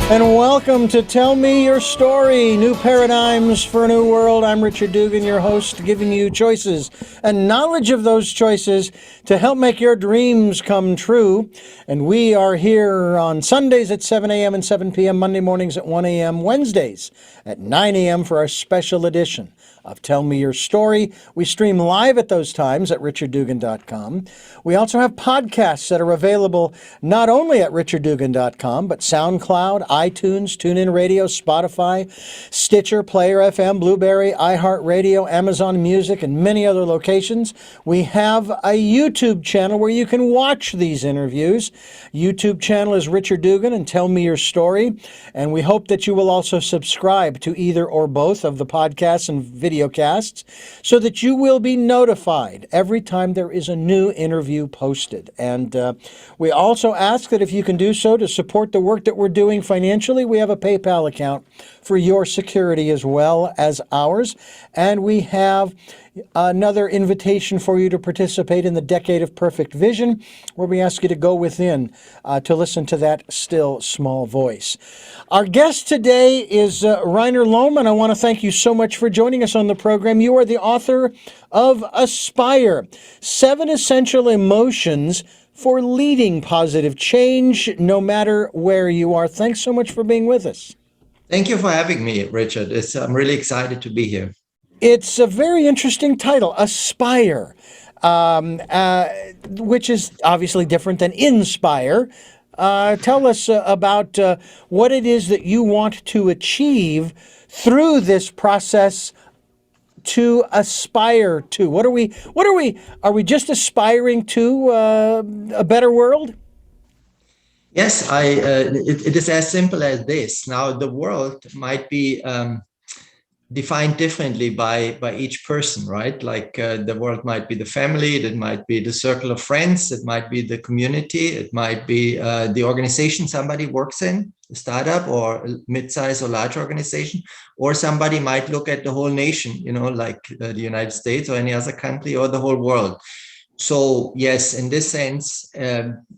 And welcome to Tell Me Your Story, New Paradigms for a New World. I'm Richard Dugan, your host, giving you choices and knowledge of those choices to help make your dreams come true. And we are here on Sundays at 7 a.m. and 7 p.m., Monday mornings at 1 a.m., Wednesdays at 9 a.m. for our special edition of Tell Me Your Story. We stream live at those times at richarddugan.com. We also have podcasts that are available not only at richarddugan.com, but SoundCloud, iTunes, TuneIn Radio, Spotify, Stitcher, Player FM, Blueberry, iHeartRadio, Amazon Music, and many other locations. We have a YouTube channel where you can watch these interviews. YouTube channel is Richard Dugan and Tell Me Your Story. And we hope that you will also subscribe to either or both of the podcasts and videocasts so that you will be notified every time there is a new interview posted. And we also ask that if you can do so to support the work that we're doing financially, we have a PayPal account for your security as well as ours. And we have another invitation for you to participate in the Decade of Perfect Vision, where we ask you to go within to listen to that still small voice. Our guest today is Reiner Lomb, and I want to thank you so much for joining us on the program. You are the author of Aspire, 7 Essential Emotions for Leading Positive Change, no matter where you are. Thanks so much for being with us. Thank you for having me, Richard. I'm really excited to be here. It's a very interesting title, Aspire, which is obviously different than Inspire. Tell us about what it is that you want to achieve through this process to aspire to. Are we just aspiring to a better world? Yes, it is as simple as this. Now, the world might be defined differently by each person, right? Like the world might be the family, it might be the circle of friends, it might be the community, it might be the organization somebody works in, a startup or a mid-size or large organization, or somebody might look at the whole nation, like the United States or any other country or the whole world. So yes, in this sense,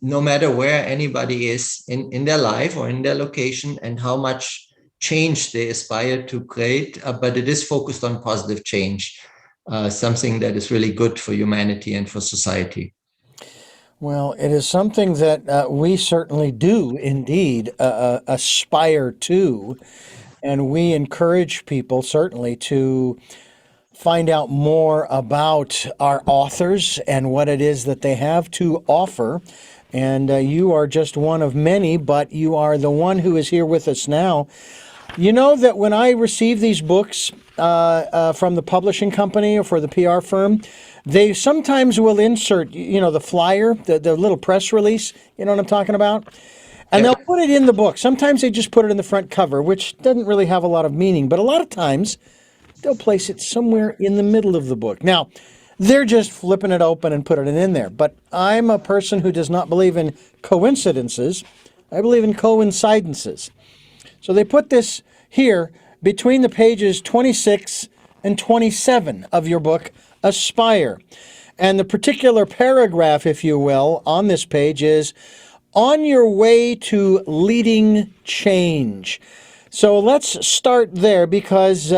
no matter where anybody is in their life or in their location and how much change they aspire to create, but it is focused on positive change, something that is really good for humanity and for society. Well, it is something that we certainly do indeed aspire to, and we encourage people certainly to find out more about our authors and what it is that they have to offer. And you are just one of many, but you are the one who is here with us now. You know that when I receive these books from the publishing company or for the PR firm, they sometimes will insert, the flyer, the little press release, you know what I'm talking about? And they'll put it in the book. Sometimes they just put it in the front cover, which doesn't really have a lot of meaning. But a lot of times, they'll place it somewhere in the middle of the book. Now, they're just flipping it open and putting it in there. But I'm a person who does not believe in coincidences. I believe in coincidences. So they put this here between the pages 26 and 27 of your book, Aspire. And the particular paragraph, if you will, on this page is, on your way to leading change. So let's start there because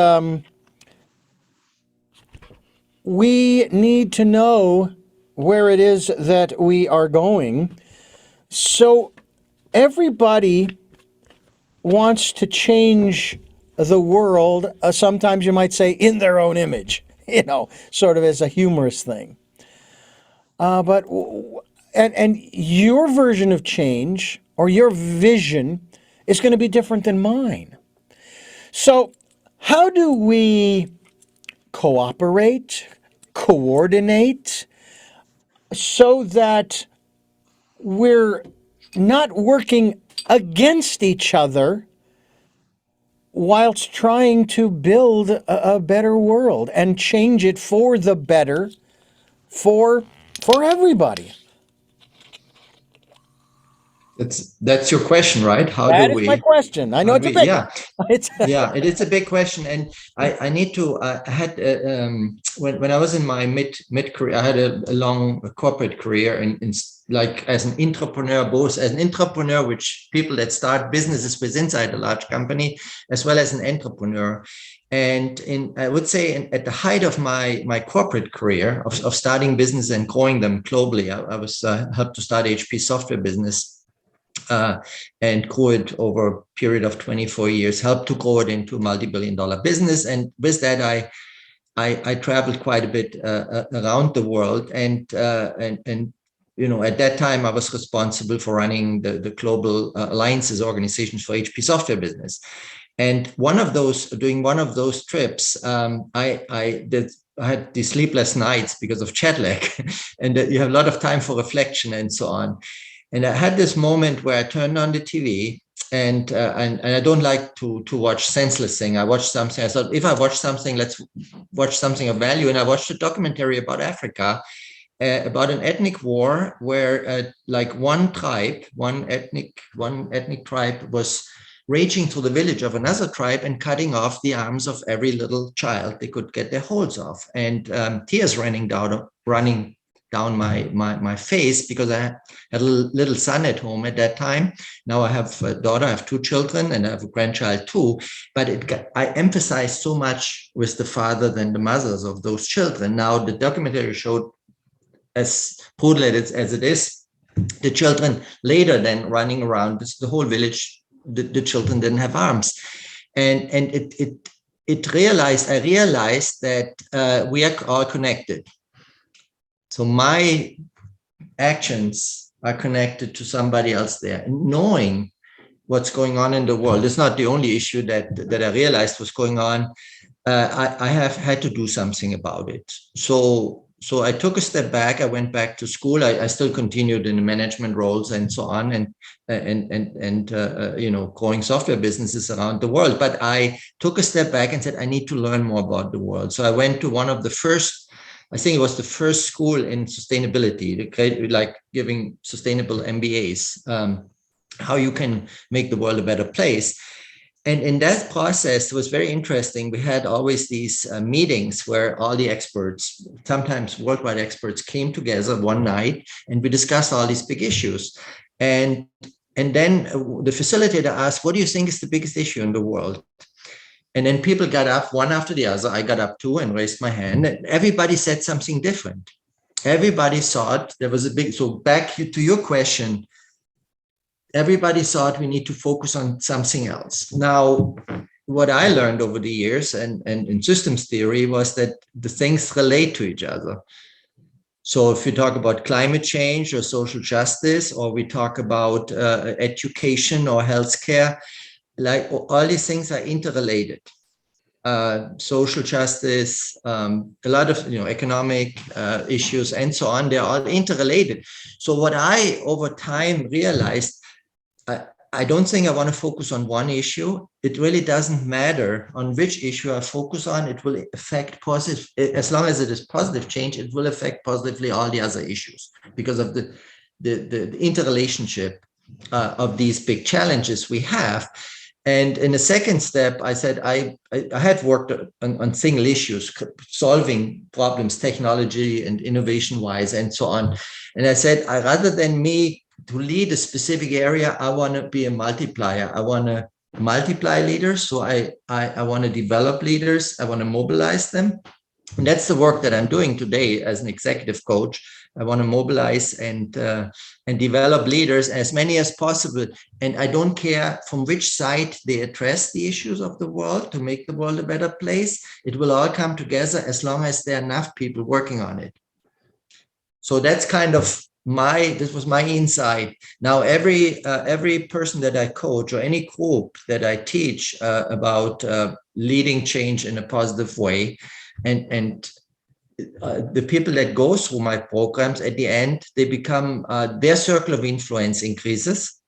we need to know where it is that we are going. So everybody wants to change the world, sometimes you might say in their own image, sort of as a humorous thing. But your version of change or your vision is going to be different than mine. So how do we cooperate, coordinate, so that we're not working against each other whilst trying to build a better world and change it for the better for everybody? That's your question, right? That is my question. I know it's a big yeah. one. It's Yeah, it's a big question, and I need to. I had when I was in my mid career, I had a long corporate career in like as an entrepreneur, both as an entrepreneur, which people that start businesses with inside a large company, as well as an entrepreneur. And I would say at the height of my corporate career of starting business and growing them globally, I was helped to start HP software business uh, and grew it over a period of 24 years, helped to grow it into a multi-billion-dollar business. And with that, I traveled quite a bit around the world, and you know, at that time I was responsible for running the global alliances organizations for HP software business. And during one of those trips, I had these sleepless nights because of jet lag, and you have a lot of time for reflection and so on. And I had this moment where I turned on the TV, and I don't like to watch senseless thing. I watched something. I thought, if I watch something, let's watch something of value. And I watched a documentary about Africa, about an ethnic war where like one ethnic tribe was raging through the village of another tribe and cutting off the arms of every little child they could get their holds off, and tears running down my face, because I had a little son at home at that time. Now I have a daughter, I have two children, and I have a grandchild too. But I emphasized so much with the father than the mothers of those children. Now the documentary showed, as brutal as it is, the children later then running around the whole village. The children didn't have arms, and I realized that we are all connected. So my actions are connected to somebody else there. And knowing what's going on in the world is not the only issue that I realized was going on. I have had to do something about it. So I took a step back. I went back to school. I still continued in the management roles and so on, and you know, growing software businesses around the world. But I took a step back and said, I need to learn more about the world. So I went to one of the first, I think it was the first school in sustainability, like giving sustainable MBAs, how you can make the world a better place. And in that process, it was very interesting. We had always these meetings where all the experts, sometimes worldwide experts, came together one night, and we discussed all these big issues. And then the facilitator asked, what do you think is the biggest issue in the world? And then people got up one after the other. I got up too and raised my hand. And everybody said something different. Everybody thought there was a big, so back to your question, everybody thought we need to focus on something else. Now, what I learned over the years and in systems theory was that the things relate to each other. So if we talk about climate change or social justice, or we talk about education or healthcare, like all these things are interrelated. Social justice, a lot of economic issues and so on, they're all interrelated. So what I over time realized, I don't think I want to focus on one issue. It really doesn't matter on which issue I focus on. It will affect positive, as long as it is positive change, it will affect positively all the other issues because of the interrelationship of these big challenges we have. And in the second step, I said I had worked on single issues, solving problems, technology and innovation-wise, and so on. And I said, rather than me to lead a specific area, I want to be a multiplier. I want to multiply leaders. So I want to develop leaders. I want to mobilize them. And that's the work that I'm doing today as an executive coach. I want to mobilize and develop leaders, as many as possible. And I don't care from which side they address the issues of the world to make the world a better place. It will all come together as long as there are enough people working on it. So that's kind of this was my insight. Now, every person that I coach or any group that I teach about leading change in a positive way, and the people that go through my programs, at the end, they become, their circle of influence increases.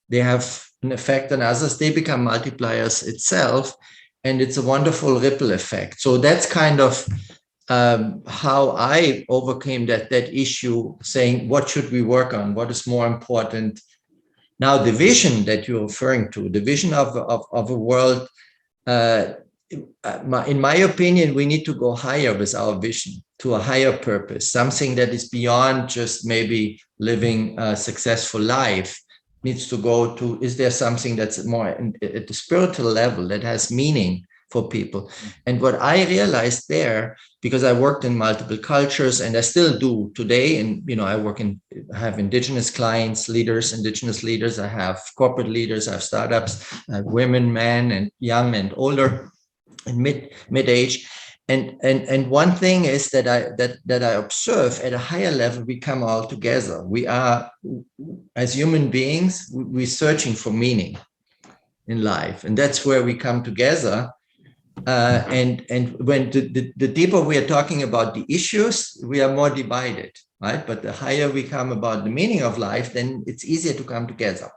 They have an effect on others. They become multipliers itself. And it's a wonderful ripple effect. So that's kind of how I overcame that issue, saying, what should we work on? What is more important Now, the vision that you're referring to, the vision of a world, in my opinion, we need to go higher with our vision, to a higher purpose, something that is beyond just maybe living a successful life. Needs to go to, is there something that's more at the spiritual level that has meaning for people? And what I realized there, because I worked in multiple cultures and I still do today, and I have indigenous clients, leaders, indigenous leaders, I have corporate leaders, I have startups, I have women, men, and young and older and mid-age. And one thing is that I observe at a higher level, we come all together. We are, as human beings, we're searching for meaning in life, and that's where we come together. And when the deeper we are talking about the issues, we are more divided, right? But the higher we come about the meaning of life, then it's easier to come together.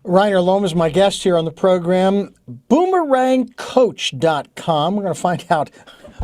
Reiner Lomb is my guest here on the program. BoomerangCoach.com. We're going to find out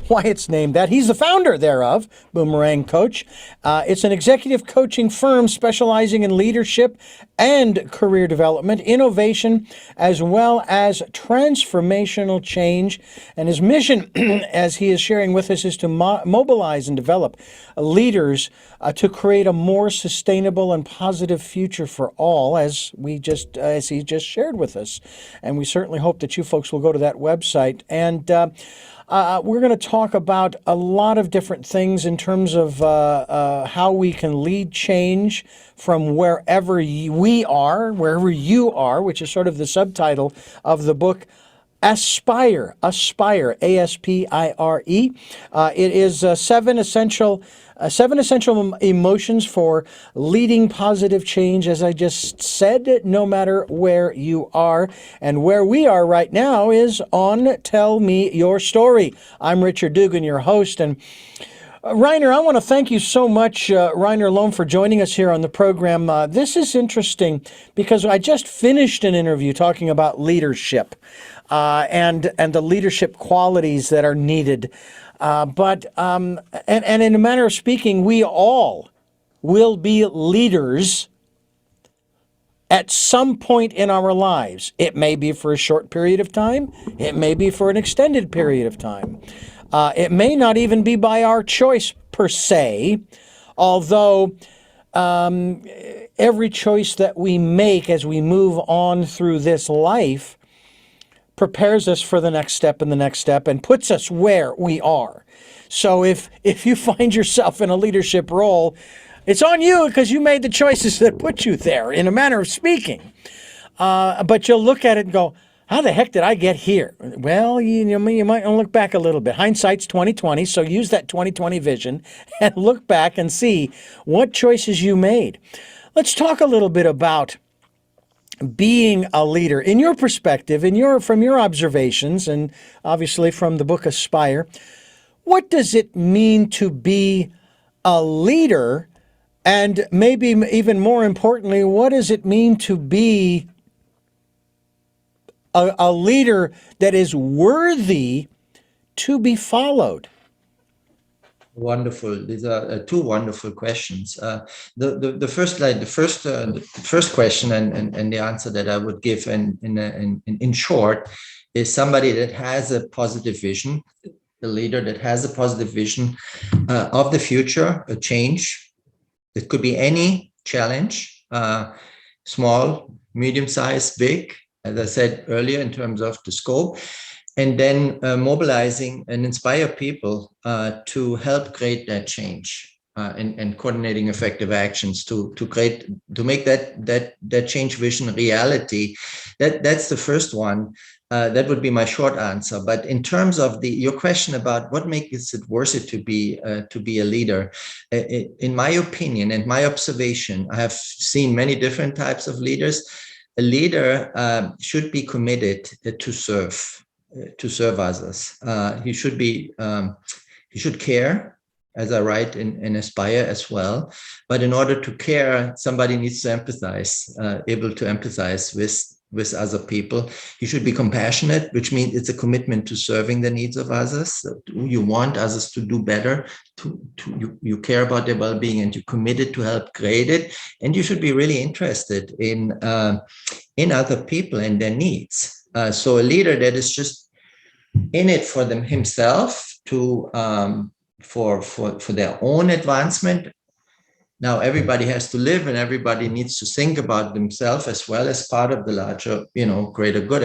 why it's named that. He's the founder thereof, Boomerang Coach. It's an executive coaching firm specializing in leadership and career development, innovation, as well as transformational change. And his mission, as he is sharing with us, is to mobilize and develop leaders to create a more sustainable and positive future for all, as he just shared with us. And we certainly hope that you folks will go to that website. And we're going to talk about a lot of different things in terms of how we can lead change from wherever you are, which is sort of the subtitle of the book, Aspire, Aspire, A-S-P-I-R-E. It is seven essential emotions for leading positive change, as I just said, no matter where you are. And where we are right now is on Tell Me Your Story. I'm Richard Dugan, your host, and Reiner, I want to thank you so much, Reiner Loam, for joining us here on the program. This is interesting because I just finished an interview talking about leadership and the leadership qualities that are needed. But in a manner of speaking, we all will be leaders at some point in our lives. It may be for a short period of time. It may be for an extended period of time. It may not even be by our choice per se, although every choice that we make as we move on through this life prepares us for the next step and the next step and puts us where we are. So if you find yourself in a leadership role, it's on you because you made the choices that put you there, in a manner of speaking. But you'll look at it and go, how the heck did I get here? Well, you might want to look back a little bit. Hindsight's 20/20, so use that 20/20 vision and look back and see what choices you made. Let's talk a little bit about being a leader. In your perspective, from your observations, and obviously from the book Aspire, what does it mean to be a leader? And maybe even more importantly, what does it mean to be a leader that is worthy to be followed? Wonderful. These are two wonderful questions. The first question and the answer that I would give in short is somebody that has a positive vision, a leader that has a positive vision of the future, a change. It could be any challenge, small, medium-sized, big, as I said earlier, in terms of the scope, and then mobilizing and inspire people to help create that change and coordinating effective actions to make that change vision a reality. That's the first one. That would be my short answer. But in terms of your question about what makes it worth it to be a leader, in my opinion and my observation, I have seen many different types of leaders. A leader should be committed to serve others. He should care, as I write in Aspire as well. But in order to care, somebody needs to empathize, able to empathize with other people. You should be compassionate, which means it's a commitment to serving the needs of others. You want others to do better, you care about their well-being, and you're committed to help create it. And you should be really interested in other people and their needs. So a leader that is just in it for them himself, to for their own advancement. Now everybody has to live, and everybody needs to think about themselves as well as part of the larger, greater good.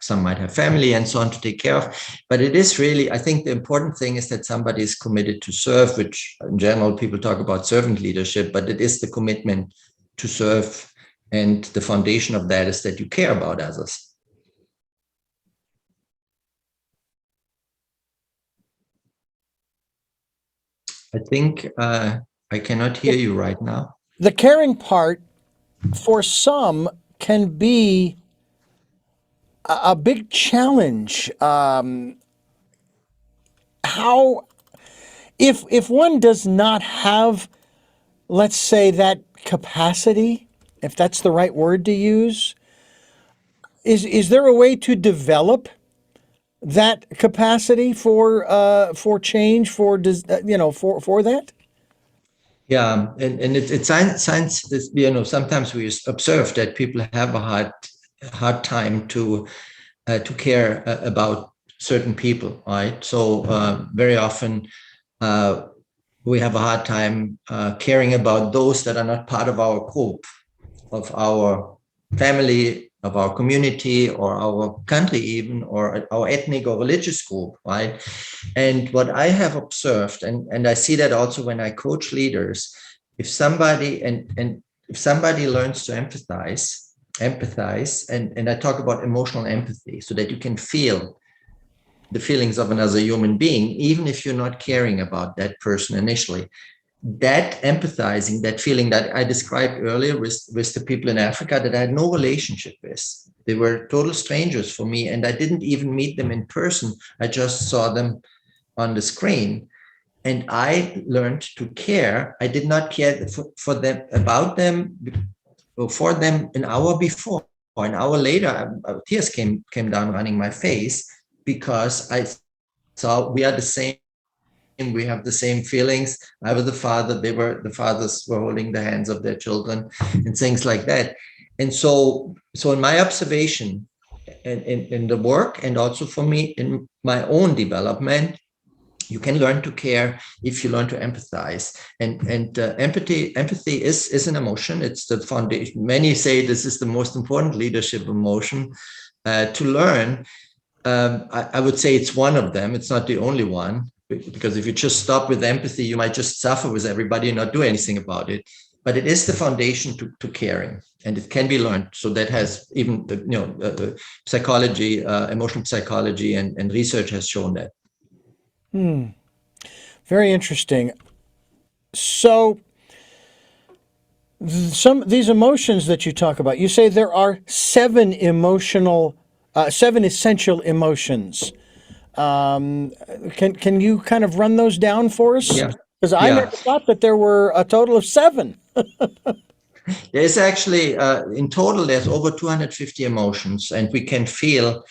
Some might have family and so on to take care of. But it is really, I think the important thing is that somebody is committed to serve, which in general people talk about servant leadership, but it is the commitment to serve. And the foundation of that is that you care about others. I think I cannot hear you right now. The caring part for some can be a big challenge. If one does not have, let's say, that capacity, if that's the right word to use, is there a way to develop that capacity for change, for that? Yeah, and it's science. Sometimes we observe that people have a hard time to care about certain people, right? So very often we have a hard time caring about those that are not part of our group, of our family, of our community, or our country even, or our ethnic or religious group, right? And what I have observed, and I see that also when I coach leaders, if somebody learns to empathize, and I talk about emotional empathy, so that you can feel the feelings of another human being, even if you're not caring about that person initially. That empathizing, that feeling that I described earlier with the people in Africa that I had no relationship with. They were total strangers for me, and I didn't even meet them in person. I just saw them on the screen, and I learned to care. I did not care for them, about them, or for them an hour before. Or an hour later, tears came down running my face, because I saw we are the same. We have the same feelings. I was the father. The fathers were holding the hands of their children and things like that. And so in my observation, and in the work, and also for me in my own development, you can learn to care if you learn to empathize. And empathy is an emotion. It's the foundation. Many say this is the most important leadership emotion to learn. I would say it's one of them. It's not the only one, because if you just stop with empathy, you might just suffer with everybody and not do anything about it. But it is the foundation to caring, and it can be learned. So that has even the psychology, emotional psychology, and research has shown that. Very interesting. So these emotions that you talk about, you say there are seven essential emotions. Can you kind of run those down for us? Yeah. Because I never thought that there were a total of seven. There's actually, in total, there's over 250 emotions, and we can feel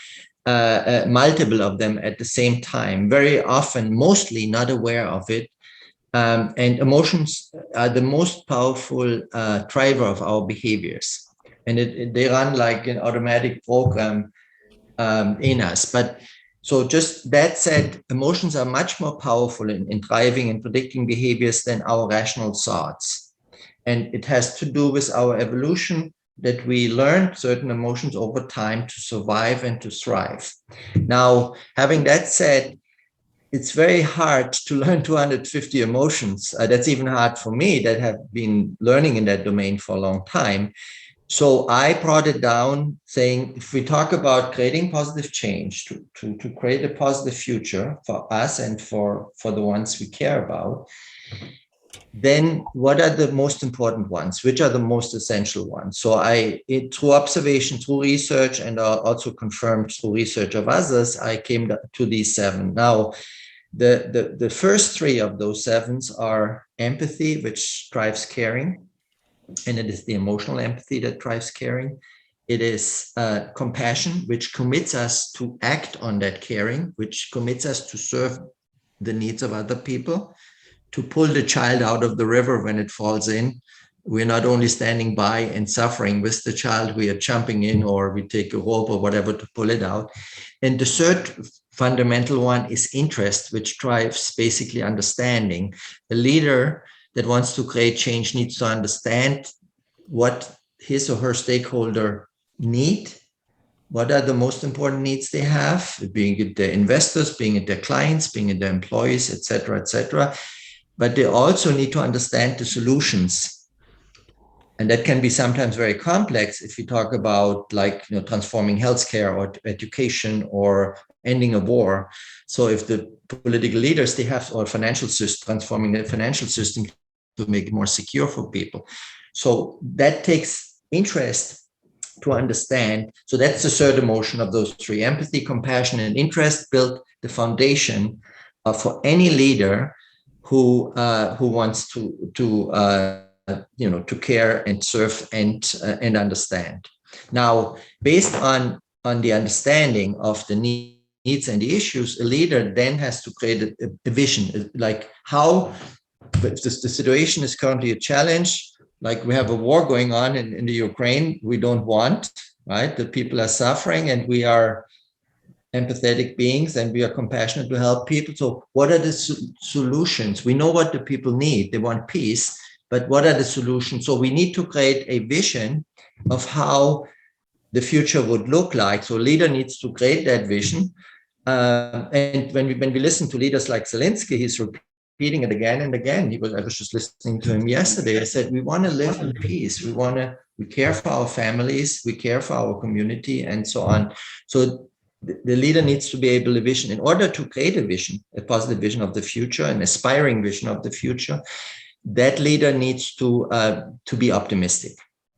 multiple of them at the same time, very often, mostly not aware of it. And emotions are the most powerful driver of our behaviors. And they run like an automatic program in us. But so just that said, emotions are much more powerful in driving and predicting behaviors than our rational thoughts. And it has to do with our evolution, that we learn certain emotions over time to survive and to thrive. Now, having that said, it's very hard to learn 250 emotions. That's even hard for me, that have been learning in that domain for a long time. So I brought it down, saying, if we talk about creating positive change, to create a positive future for us and for the ones we care about, then what are the most important ones? Which are the most essential ones? So through observation, through research, and also confirmed through research of others, I came to these seven. Now, the first three of those sevens are empathy, which drives caring. And it is the emotional empathy that drives caring. It is compassion, which commits us to act on that caring, which commits us to serve the needs of other people, to pull the child out of the river when it falls in. We're not only standing by and suffering with the child, we are jumping in, or we take a rope or whatever to pull it out. And the third fundamental one is interest, which drives basically understanding. A leader that wants to create change needs to understand what his or her stakeholder need. What are the most important needs they have, being it their investors, being it their clients, being it their employees, et cetera, but they also need to understand the solutions. And that can be sometimes very complex if you talk about, like, transforming healthcare or education or ending a war. So if the political leaders, they have, or financial system, transforming the financial system to make it more secure for people. So that takes interest to understand. So that's the third emotion of those three: empathy, compassion, and interest. Build the foundation for any leader who wants to care and serve and understand. Now, based on the understanding of the needs and the issues, a leader then has to create a vision, like how, if the situation is currently a challenge, like we have a war going on in the Ukraine, we don't want, right? The people are suffering, and we are empathetic beings, and we are compassionate to help people. So what are the solutions? We know what the people need. They want peace, but what are the solutions? So we need to create a vision of how the future would look like. So a leader needs to create that vision. And when we listen to leaders like Zelensky, he's repeating it again and again. I was just listening to him yesterday. I said, we want to live in peace. We care for our families, we care for our community, and so on. So the leader needs to be able to vision. In order to create a vision, a positive vision of the future, an aspiring vision of the future, that leader needs to be optimistic.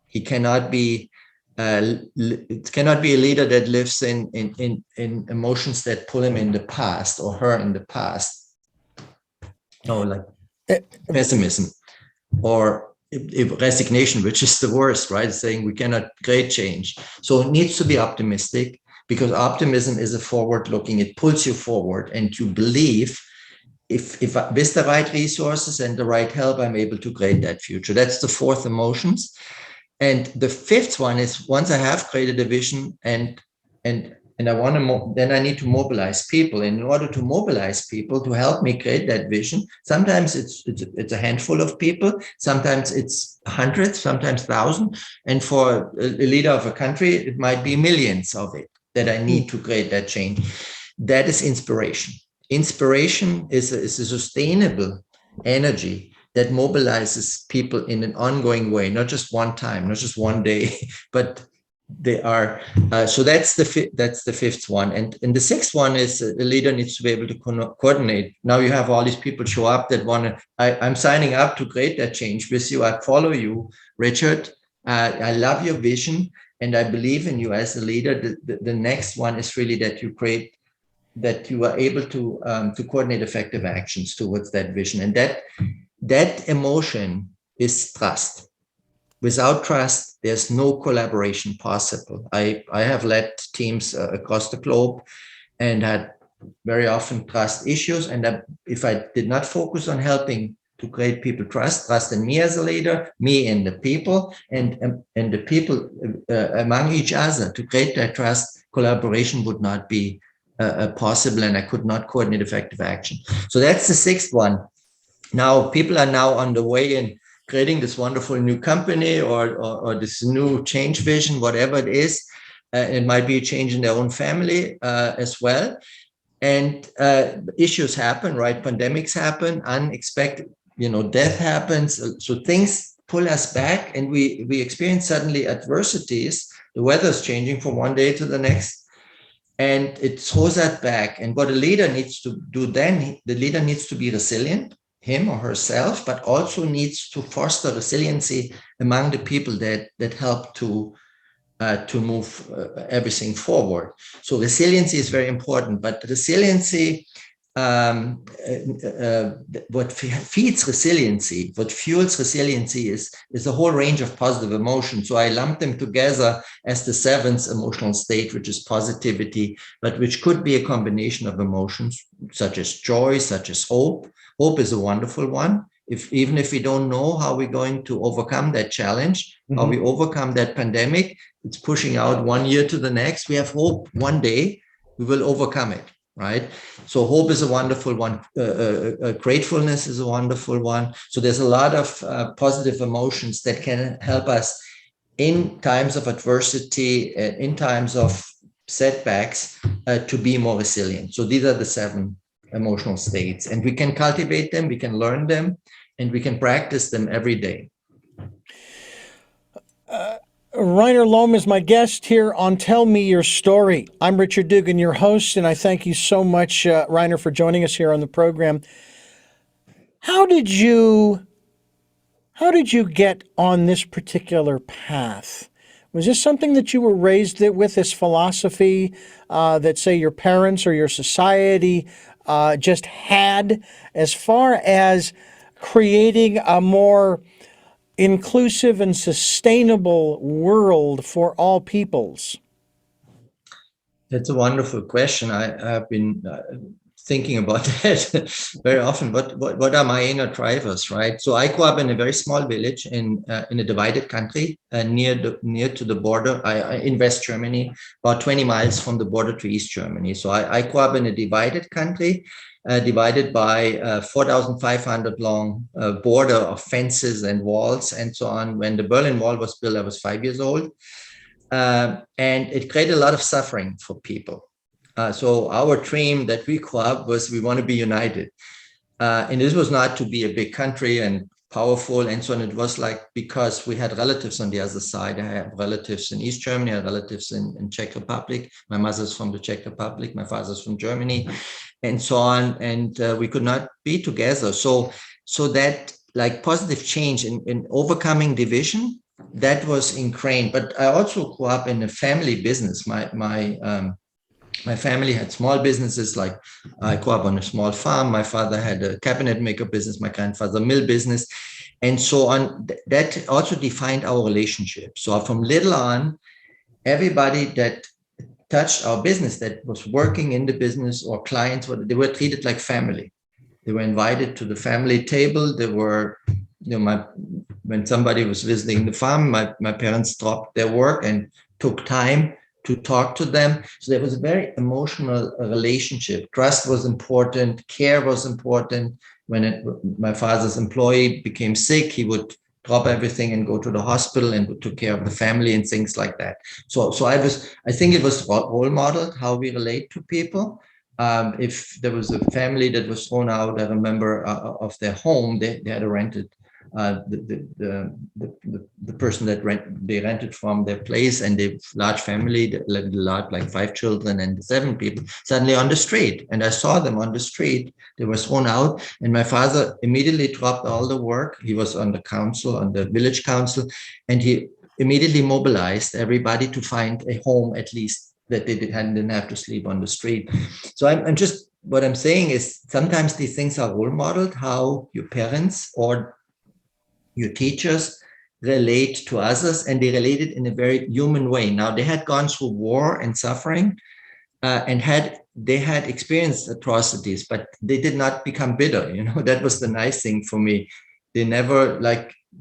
He cannot be it cannot be a leader that lives in emotions that pull him in the past, or her in the past. No, like pessimism or resignation, which is the worst, right? Saying we cannot create change. So it needs to be optimistic, because optimism is a forward-looking. It pulls you forward, and you believe, if with the right resources and the right help, I'm able to create that future. That's the fourth emotions. And the fifth one is, once I have created a vision and I want to, then I need to mobilize people. And in order to mobilize people to help me create that vision, sometimes it's a handful of people, sometimes it's hundreds, sometimes thousands. And for a leader of a country, it might be millions of it that I need to create that change. That is inspiration. Inspiration is a sustainable energy that mobilizes people in an ongoing way, not just one time, not just one day, but they are. So that's the fifth one. And the sixth one is, a leader needs to be able to coordinate. Now you have all these people show up that want to, I'm signing up to create that change with you. I follow you, Richard. I love your vision, and I believe in you as a leader. The next one is really that you are able to coordinate effective actions towards that vision. And that emotion is trust. Without trust, there's no collaboration possible. I have led teams across the globe and had very often trust issues. And if I did not focus on helping to create people trust in me as a leader, me and the people, and the people among each other, to create that trust, collaboration would not be possible, and I could not coordinate effective action. So that's the sixth one. Now, people are now on the way in creating this wonderful new company or this new change vision, whatever it is. It might be a change in their own family as well. And issues happen, right? Pandemics happen, unexpected, death happens. So things pull us back, and we experience suddenly adversities. The weather's changing from one day to the next, and it throws us back. And what a leader needs to do then, the leader needs to be resilient, him or herself, but also needs to foster resiliency among the people that help to move everything forward. So resiliency is very important, but resiliency what feeds resiliency, what fuels resiliency is a whole range of positive emotions. So I lump them together as the seventh emotional state, which is positivity, but which could be a combination of emotions such as joy, such as hope. Hope is a wonderful one. Even if we don't know how we're going to overcome that challenge, how we overcome that pandemic, it's pushing out 1 year to the next. We have hope one day we will overcome it. Right. So hope is a wonderful one. Gratefulness is a wonderful one. So there's a lot of positive emotions that can help us in times of adversity, in times of setbacks, to be more resilient. So these are the 7 emotional states, and we can cultivate them, we can learn them, and we can practice them every day. Reiner Lomb is my guest here on Tell Me Your Story. I'm Richard Dugan, your host, and I thank you so much, Reiner, for joining us here on the program. How did you get on this particular path? Was this something that you were raised with, this philosophy that, say, your parents or your society just had, as far as creating a more inclusive and sustainable world for all peoples? That's a wonderful question. I've been thinking about that very often. What are my inner drivers, right? So I grew up in a very small village in a divided country near to the border in West Germany, about 20 miles from the border to East Germany. So I grew up in a divided country, divided by 4,500 long border of fences and walls and so on. When the Berlin Wall was built, I was 5 years old. And it created a lot of suffering for people. So our dream that we grew up was we want to be united. And this was not to be a big country and powerful and so on. It was like, because we had relatives on the other side. I have relatives in East Germany, I have relatives in Czech Republic. My mother's from the Czech Republic, my father's from Germany, and so on. And we could not be together. So that like positive change in overcoming division, that was ingrained. But I also grew up in a family business. My family had small businesses, like I grew up on a small farm. My father had a cabinet maker business, my grandfather mill business, and so on. That also defined our relationship. So from little on, everybody that touched our business, that was working in the business or clients, they were treated like family. They were invited to the family table. They were, when somebody was visiting the farm, my parents dropped their work and took time to talk to them. So there was a very emotional relationship. Trust was important. Care was important. When my father's employee became sick, he would drop everything and go to the hospital and took care of the family and things like that. So I think it was role modeled how we relate to people. If there was a family that was thrown out, I remember of their home, they had a rented the person that they rented from their place, and the large family, like 5 children and 7 people, suddenly on the street. And I saw them on the street. They were thrown out, and my father immediately dropped all the work. He was on the council, on the village council, and he immediately mobilized everybody to find a home, at least that they didn't have to sleep on the street. So I'm just, what I'm saying is sometimes these things are role modeled, how your parents or your teachers relate to others, and they related in a very human way. Now, they had gone through war and suffering, and they had experienced atrocities, but they did not become bitter. That was the nice thing for me. They never,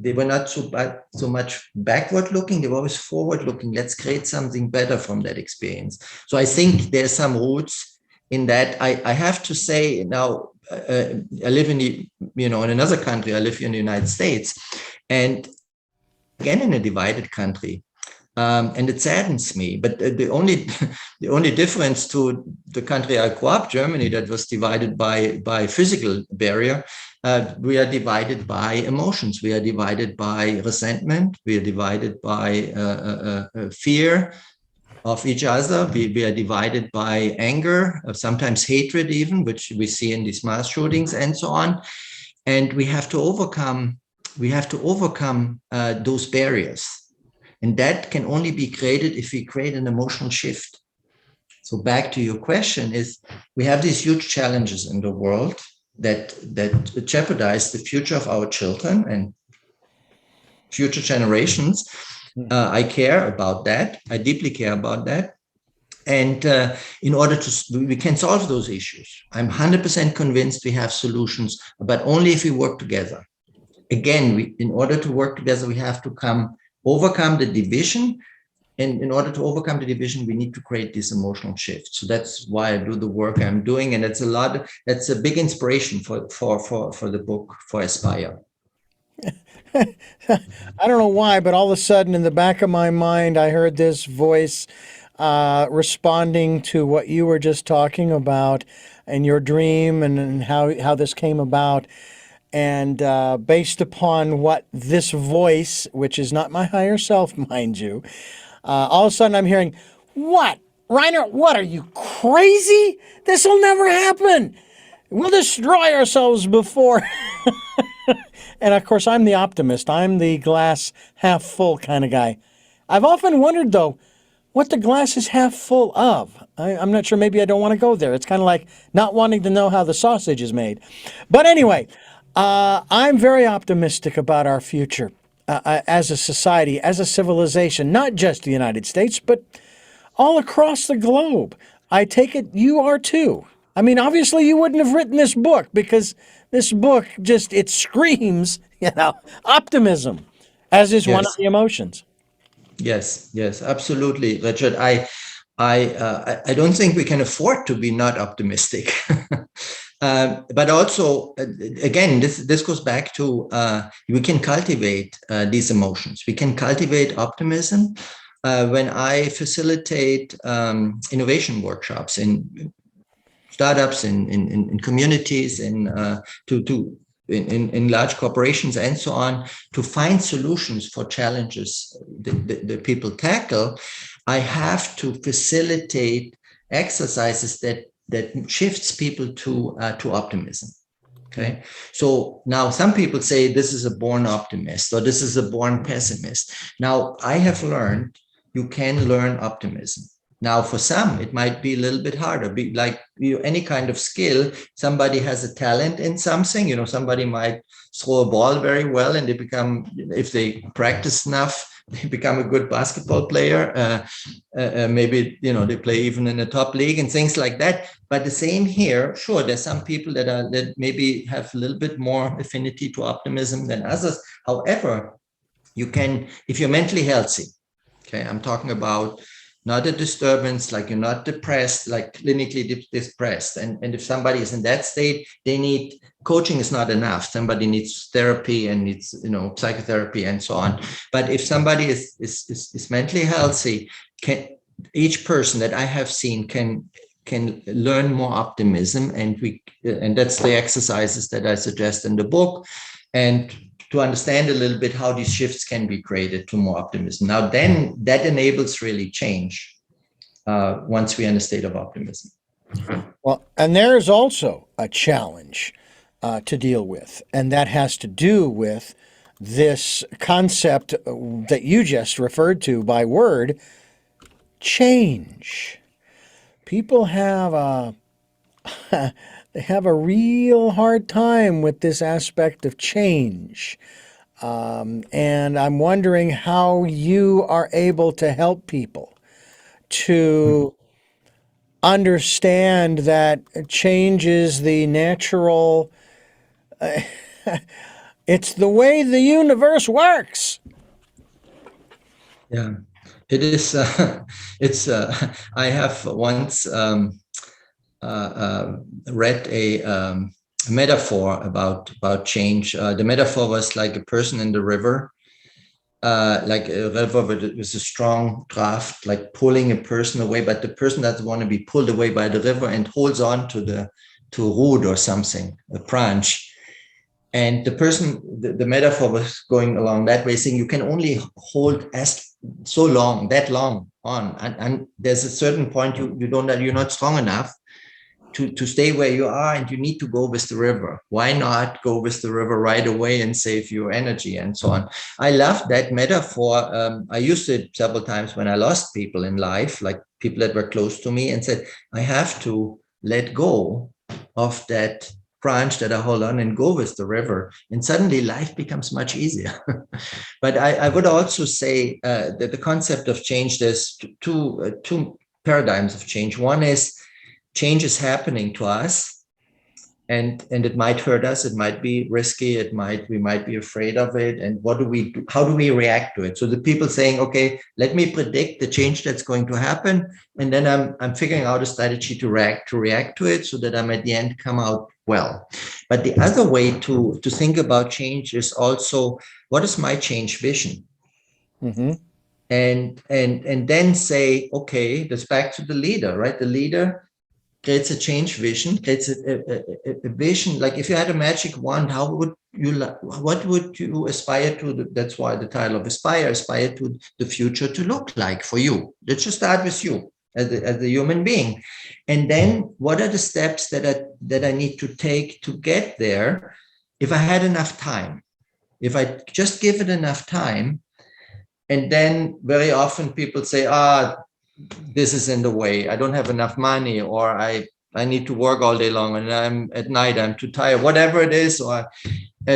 they were not so much backward looking. They were always forward looking. Let's create something better from that experience. So I think there's some roots in that. I have to say now, I live in in another country. I live here in the United States, and again in a divided country, and it saddens me. But the only difference to the country I grew up, Germany, that was divided by physical barrier, we are divided by emotions. We are divided by resentment. We are divided by fear of each other. We are divided by anger, sometimes hatred even, which we see in these mass shootings and so on. And we have to overcome those barriers. And that can only be created if we create an emotional shift. So back to your question is, we have these huge challenges in the world that jeopardize the future of our children and future generations. I care about that. I deeply care about that. And in order we can solve those issues. I'm 100% convinced we have solutions, but only if we work together. Again, in order to work together, we have to overcome the division. And in order to overcome the division, we need to create this emotional shift. So that's why I do the work I'm doing. And that's a big inspiration for the book, for Aspire. I don't know why, but all of a sudden in the back of my mind, I heard this voice responding to what you were just talking about and your dream and how this came about. And based upon what this voice, which is not my higher self, mind you, all of a sudden I'm hearing, what? Reiner, what, are you crazy? This will never happen. We'll destroy ourselves before. And of course, I'm the optimist. I'm the glass half full kind of guy. I've often wondered, though, what the glass is half full of. I'm not sure. Maybe I don't want to go there. It's kind of like not wanting to know how the sausage is made. But anyway, I'm very optimistic about our future as a society, as a civilization, not just the United States, but all across the globe. I take it you are too. I mean, obviously you wouldn't have written this book because this book it screams, optimism, as is one of the emotions. Yes, absolutely, Richard. I don't think we can afford to be not optimistic. But also, again, this goes back to we can cultivate these emotions. We can cultivate optimism. When I facilitate innovation workshops in startups, in communities, in large corporations and so on, to find solutions for challenges that people tackle, I have to facilitate exercises that shifts people to optimism. Okay, so now some people say this is a born optimist or this is a born pessimist. Now I have learned you can learn optimism. Now, for some, it might be a little bit harder. Like any kind of skill, somebody has a talent in something. Somebody might throw a ball very well, and if they practice enough, they become a good basketball player. Maybe they play even in the top league and things like that. But the same here. Sure, there's some people that maybe have a little bit more affinity to optimism than others. However, you can, if you're mentally healthy. Okay, I'm talking about not a disturbance, like you're not depressed, like clinically depressed. And if somebody is in that state, they need coaching is not enough. Somebody needs therapy and needs, psychotherapy and so on. But if somebody is mentally healthy, each person that I have seen can learn more optimism, and that's the exercises that I suggest in the book. And to understand a little bit how these shifts can be created to more optimism. Now, then that enables really change once we're in a state of optimism. Well, and there is also a challenge to deal with, and that has to do with this concept that you just referred to by word, change. People have they have a real hard time with this aspect of change. And I'm wondering how you are able to help people to understand that change is the natural, it's the way the universe works. Yeah, it is. I have once read a metaphor about change. The metaphor was like a person in the river, like a river with a strong draft, like pulling a person away, but the person doesn't want to be pulled away by the river and holds on to a root or something, a branch. And the metaphor was going along that way, saying you can only hold that long on, and there's a certain point you're not strong enough. to stay where you are, and you need to go with the river. Why not go with the river right away and save your energy and so on? I love that metaphor. I used it several times when I lost people in life, like people that were close to me, and said, I have to let go of that branch that I hold on and go with the river. And suddenly life becomes much easier. But I would also say that the concept of change, there's two paradigms of change. One is change is happening to us, and it might hurt us, it might be risky, we might be afraid of it, and what do we do? How do we react to it? So the people saying, okay, let me predict the change that's going to happen, and then I'm figuring out a strategy to react to it, so that I'm at the end come out well. But the other way to think about change is also, what is my change vision? Mm-hmm. And then say, okay, that's back to the leader, right? The leader creates a change vision, creates a vision. Like if you had a magic wand, what would you aspire to? That's why the title of aspire to the future to look like for you. Let's just start with you as a human being. And then what are the steps that I need to take to get there? If I had enough time, if I just give it enough time. And then very often people say, this is in the way. I don't have enough money, or I need to work all day long, and at night I'm too tired, whatever it is, or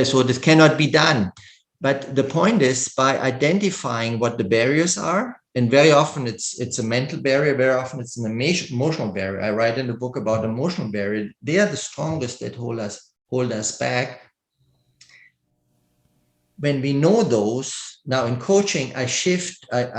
so this cannot be done. But the point is, by identifying what the barriers are, and very often it's a mental barrier, very often it's an emotional barrier. I write in the book about emotional barrier. They are the strongest that hold us back. When we know those, now in coaching, I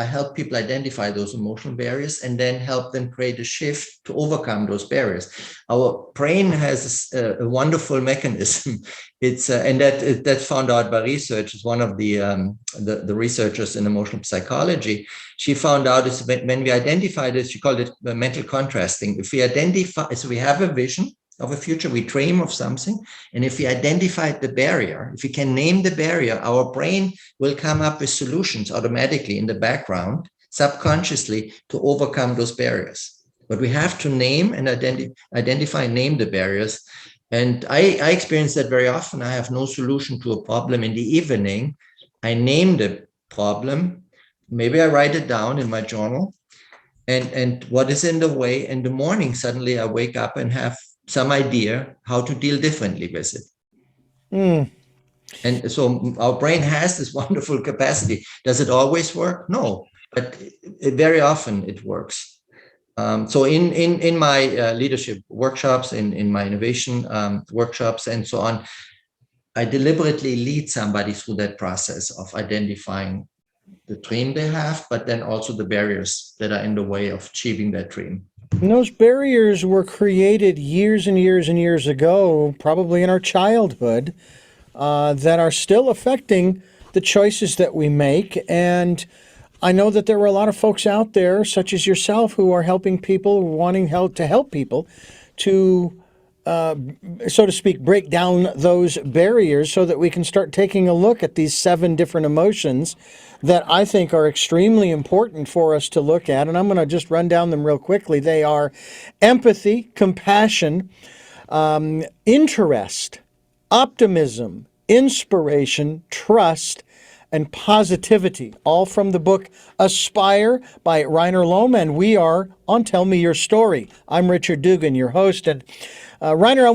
help people identify those emotional barriers and then help them create a shift to overcome those barriers. Our brain has a wonderful mechanism. It's and that's found out by research. It's one of the researchers in emotional psychology. She found out is when we identify this, she called it mental contrasting. If we identify, so we have a vision of a future, we dream of something, and if we identify the barrier, if we can name the barrier, our brain will come up with solutions automatically in the background, subconsciously, to overcome those barriers. But we have to name and identify and name the barriers. And I experience that very often. I have no solution to a problem in the evening. I name the problem. Maybe I write it down in my journal, and what is in the way. In the morning, suddenly I wake up and have some idea how to deal differently with it. And so our brain has this wonderful capacity. Does it always work? No, but very often it works. So in my leadership workshops, in my innovation workshops and so on, I deliberately lead somebody through that process of identifying the dream they have, but then also the barriers that are in the way of achieving that dream. And those barriers were created years and years and years ago, probably in our childhood, that are still affecting the choices that we make. And I know that there were a lot of folks out there, such as yourself, who are helping people, wanting to help people to, so to speak, break down those barriers so that we can start taking a look at these 7 different emotions that I think are extremely important for us to look at. And I'm going to just run down them real quickly. They are empathy, compassion, interest, optimism, inspiration, trust, and positivity, all from the book Aspire by Reiner Lomb, and we are on Tell Me Your Story. I'm Richard Dugan, your host, and Reiner,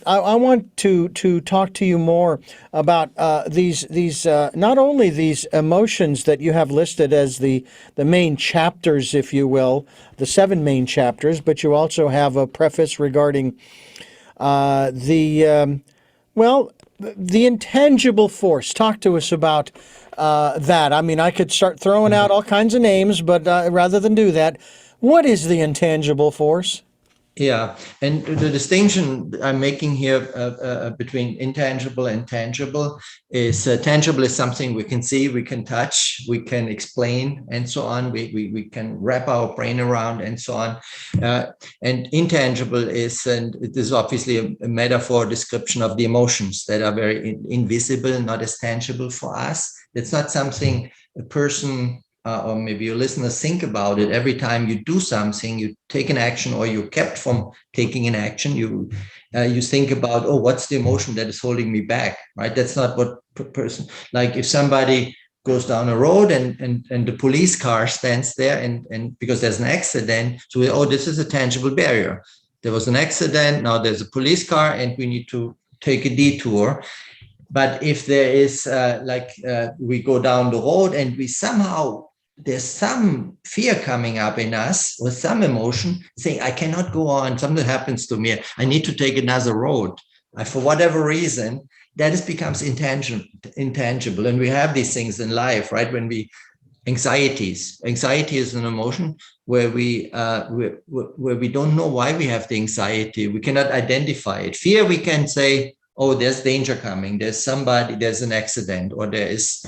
I want to talk to you more about these not only these emotions that you have listed as the main chapters, if you will, the 7 main chapters, but you also have a preface regarding the intangible force. Talk to us about that. I mean, I could start throwing out all kinds of names, but rather than do that, what is the intangible force? Yeah, and the distinction I'm making here between intangible and tangible is tangible is something we can see, we can touch, we can explain, and so on. We can wrap our brain around, and so on. And intangible is, and it is obviously a metaphor description of the emotions that are very invisible, not as tangible for us. It's not something a person or maybe your listeners think about it, every time you do something, you take an action, or you're kept from taking an action, you think about, oh, what's the emotion that is holding me back, right? That's not what person, like if somebody goes down a road and the police car stands there and because there's an accident, so oh, this is a tangible barrier. There was an accident, now there's a police car and we need to take a detour. But if there is we go down the road and we somehow, there's some fear coming up in us with some emotion saying, I cannot go on, something happens to me, I need to take another road. For whatever reason, that becomes intangible. And we have these things in life, right? When anxiety is an emotion where we don't know why we have the anxiety. We cannot identify it. Fear, we can say, oh, there's danger coming. There's an accident, or there is,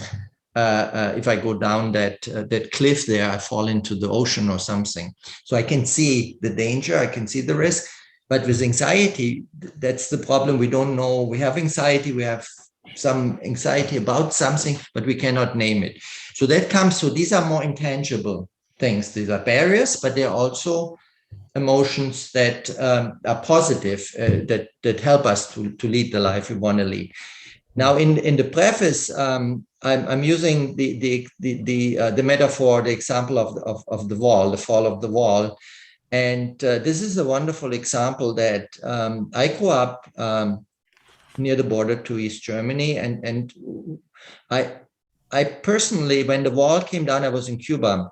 if I go down that cliff there, I fall into the ocean or something. So I can see the danger, I can see the risk. But with anxiety, that's the problem. We don't know. We have anxiety. We have some anxiety about something, but we cannot name it. So that comes. So these are more intangible things. These are barriers, but they're also emotions that are positive, that help us to lead the life we want to lead. Now, in the preface, I'm using the metaphor, the example of the wall, the fall of the wall. And this is a wonderful example that I grew up near the border to East Germany. And I personally, when the wall came down, I was in Cuba.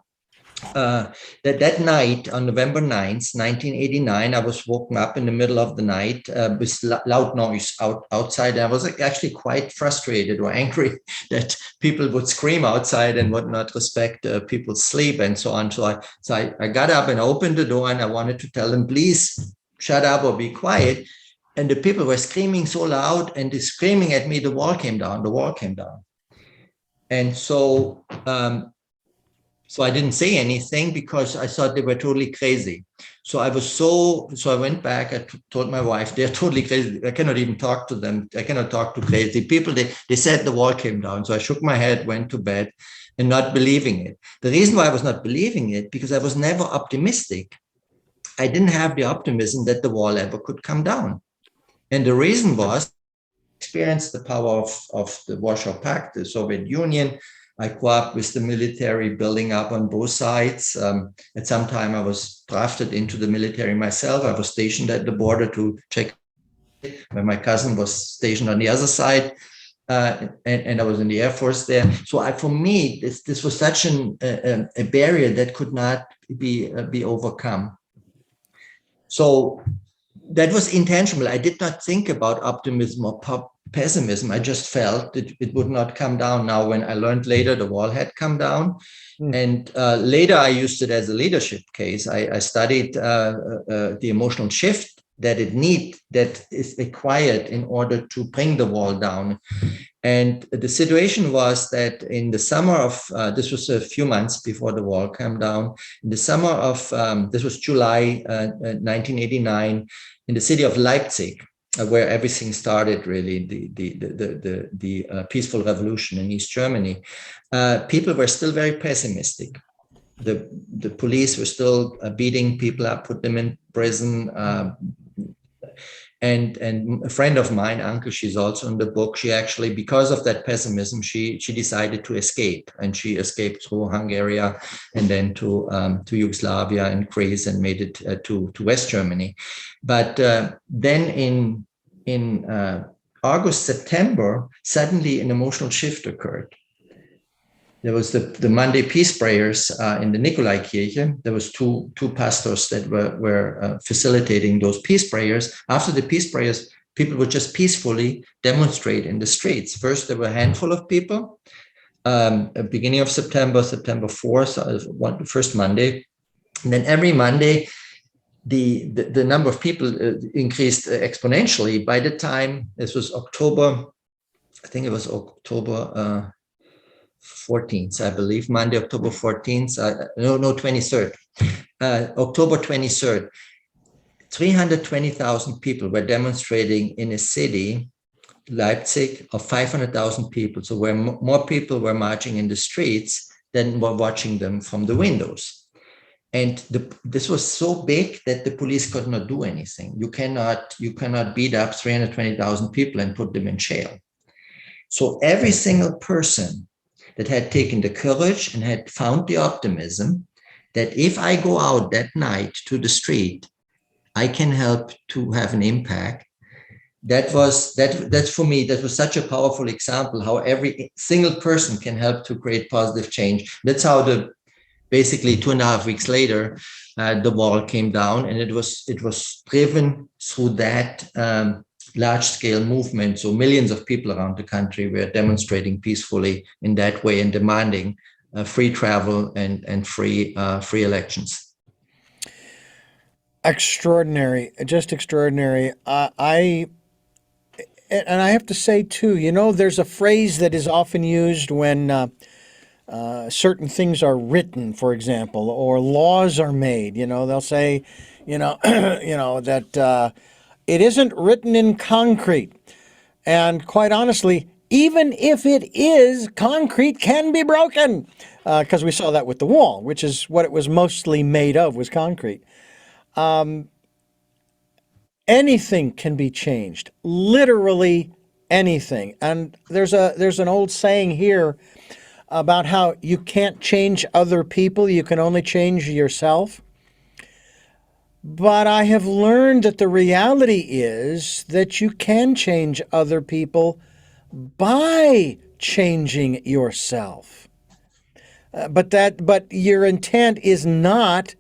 That night on November 9th, 1989, I was woken up in the middle of the night with loud noise outside. I was actually quite frustrated or angry that people would scream outside and would not respect people's sleep and so on. So I got up and opened the door, and I wanted to tell them, please shut up or be quiet. And the people were screaming so loud and screaming at me, the wall came down. And so I didn't say anything because I thought they were totally crazy. So I went back, I told my wife, they're totally crazy. I cannot even talk to them. I cannot talk to crazy people. They said the wall came down. So I shook my head, went to bed, and not believing it. The reason why I was not believing it, because I was never optimistic. I didn't have the optimism that the wall ever could come down. And the reason was, I experienced the power of the Warsaw Pact, the Soviet Union. I grew up with the military building up on both sides. At some time, I was drafted into the military myself. I was stationed at the border to check when my cousin was stationed on the other side, and I was in the Air Force there. So for me, this was such a barrier that could not be overcome. So that was intangible. I did not think about optimism or pessimism. I just felt that it would not come down. Now, when I learned later the wall had come down, and later I used it as a leadership case. I studied the emotional shift that is required in order to bring the wall down. And the situation was that in the summer of, this was a few months before the wall came down, in the summer of, this was July 1989, in the city of Leipzig, where everything started, really, the peaceful revolution in East Germany, people were still very pessimistic. The police were still beating people up, put them in prison. And a friend of mine, Anke, she's also in the book, she actually, because of that pessimism, she decided to escape. And she escaped through Hungary and then to Yugoslavia and Greece, and made it to West Germany. But then in August, September, suddenly an emotional shift occurred. There was the Monday peace prayers in the Nikolaikirche. There was two pastors that were facilitating those peace prayers. After the peace prayers, people would just peacefully demonstrate in the streets. First, there were a handful of people. Beginning of September 4th, first Monday. And then every Monday, the number of people increased exponentially. By the time, this was October, I think it was October 14th, I believe, Monday, October 14th, 23rd, October 23rd, 320,000 people were demonstrating in a city, Leipzig, of 500,000 people. So where more people were marching in the streets than were watching them from the windows. And this was so big that the police could not do anything. You cannot beat up 320,000 people and put them in jail. So every single person that had taken the courage and had found the optimism that if I go out that night to the street, I can help to have an impact. That's for me, that was such a powerful example how every single person can help to create positive change. That's how basically 2.5 weeks later, the wall came down, and it was driven through that large-scale movement. So millions of people around the country were demonstrating peacefully in that way and demanding free travel and free elections. Extraordinary, just extraordinary. I have to say too, there's a phrase that is often used when certain things are written, for example, or laws are made. They'll say, that it isn't written in concrete. And quite honestly, even if it is, concrete can be broken, because we saw that with the wall, which is what it was mostly made of, was concrete. Anything can be changed, literally anything. And there's an old saying here about how you can't change other people, you can only change yourself. But I have learned that the reality is that you can change other people by changing yourself. But your intent is not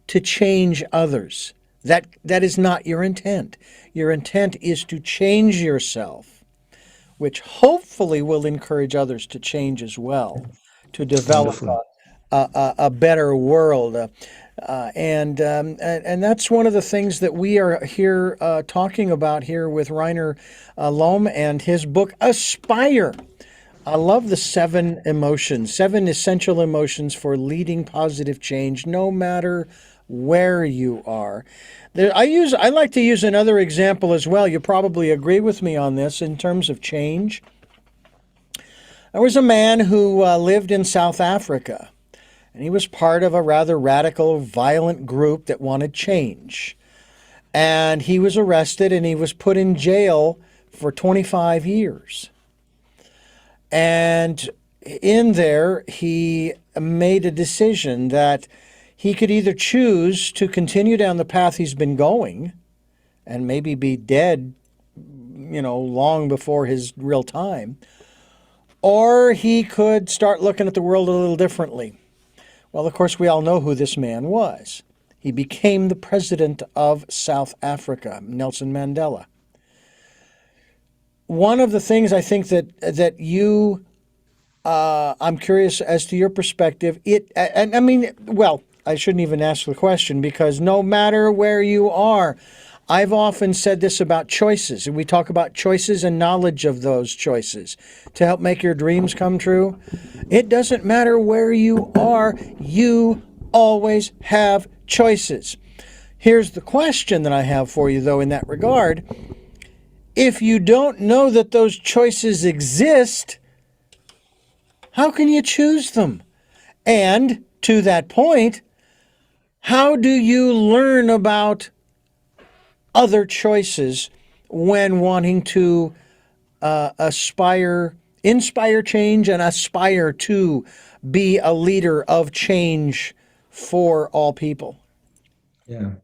to change others. That is not your intent. Your intent is to change yourself, which hopefully will encourage others to change as well, to develop a better world. And that's one of the things that we are here talking about here with Reiner Lomb and his book, Aspire. I love the 7 emotions, 7 essential emotions for leading positive change, no matter where you are. I like to use another example as well. You probably agree with me on this in terms of change. There was a man who lived in South Africa, and he was part of a rather radical, violent group that wanted change. And he was arrested and he was put in jail for 25 years. And in there, he made a decision that he could either choose to continue down the path he's been going and maybe be dead, long before his real time, or he could start looking at the world a little differently. Well, of course, we all know who this man was. He became the president of South Africa, Nelson Mandela. One of the things I think that you, I'm curious as to your perspective. I shouldn't even ask the question, because no matter where you are, I've often said this about choices, and we talk about choices and knowledge of those choices to help make your dreams come true. It doesn't matter where you are, you always have choices. Here's the question that I have for you, though, in that regard. If you don't know that those choices exist, how can you choose them? And to that point, how do you learn about other choices when wanting to inspire change and aspire to be a leader of change for all people? Yeah,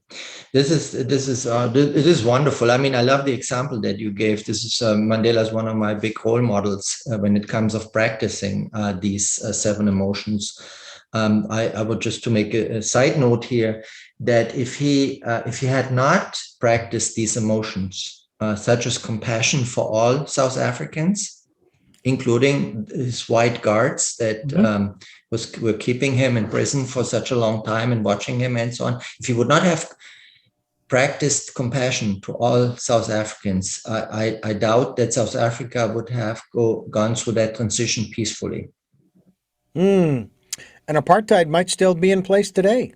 it is wonderful. I mean, I love the example that you gave. This is Mandela is one of my big role models when it comes of practicing these 7 emotions. I would just to make a side note here that if he had not practiced these emotions, such as compassion for all South Africans, including his white guards that were keeping him in prison for such a long time and watching him and so on. If he would not have practiced compassion to all South Africans, I doubt that South Africa would have gone through that transition peacefully. And apartheid might still be in place today.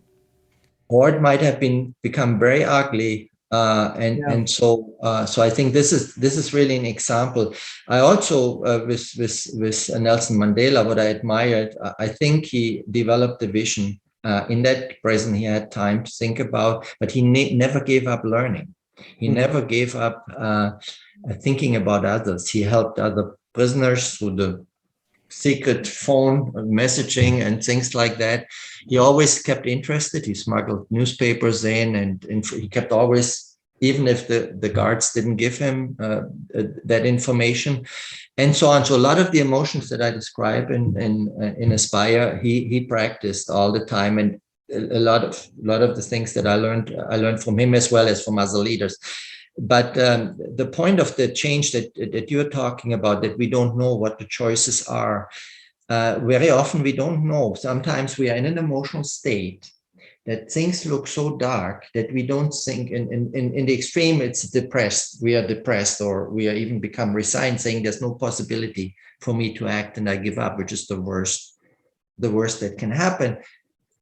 Or it might have become very ugly So I think this is really an example. I also with Nelson Mandela, what I admired, I think he developed a vision. In that prison, he had time to think about, but he never gave up learning. He never gave up thinking about others. He helped other prisoners through the secret phone messaging and things like that. He always kept interested. He smuggled newspapers in, and he kept always, even if the guards didn't give him that information, and so on. So a lot of the emotions that I describe in Aspire, he practiced all the time, and a lot of the things that I learned from him as well as from other leaders. But the point of the change that you're talking about, that we don't know what the choices are, very often we don't know. Sometimes we are in an emotional state that things look so dark that we don't think, in the extreme, it's depressed. We are depressed, or we are even become resigned, saying there's no possibility for me to act and I give up, which is the worst that can happen.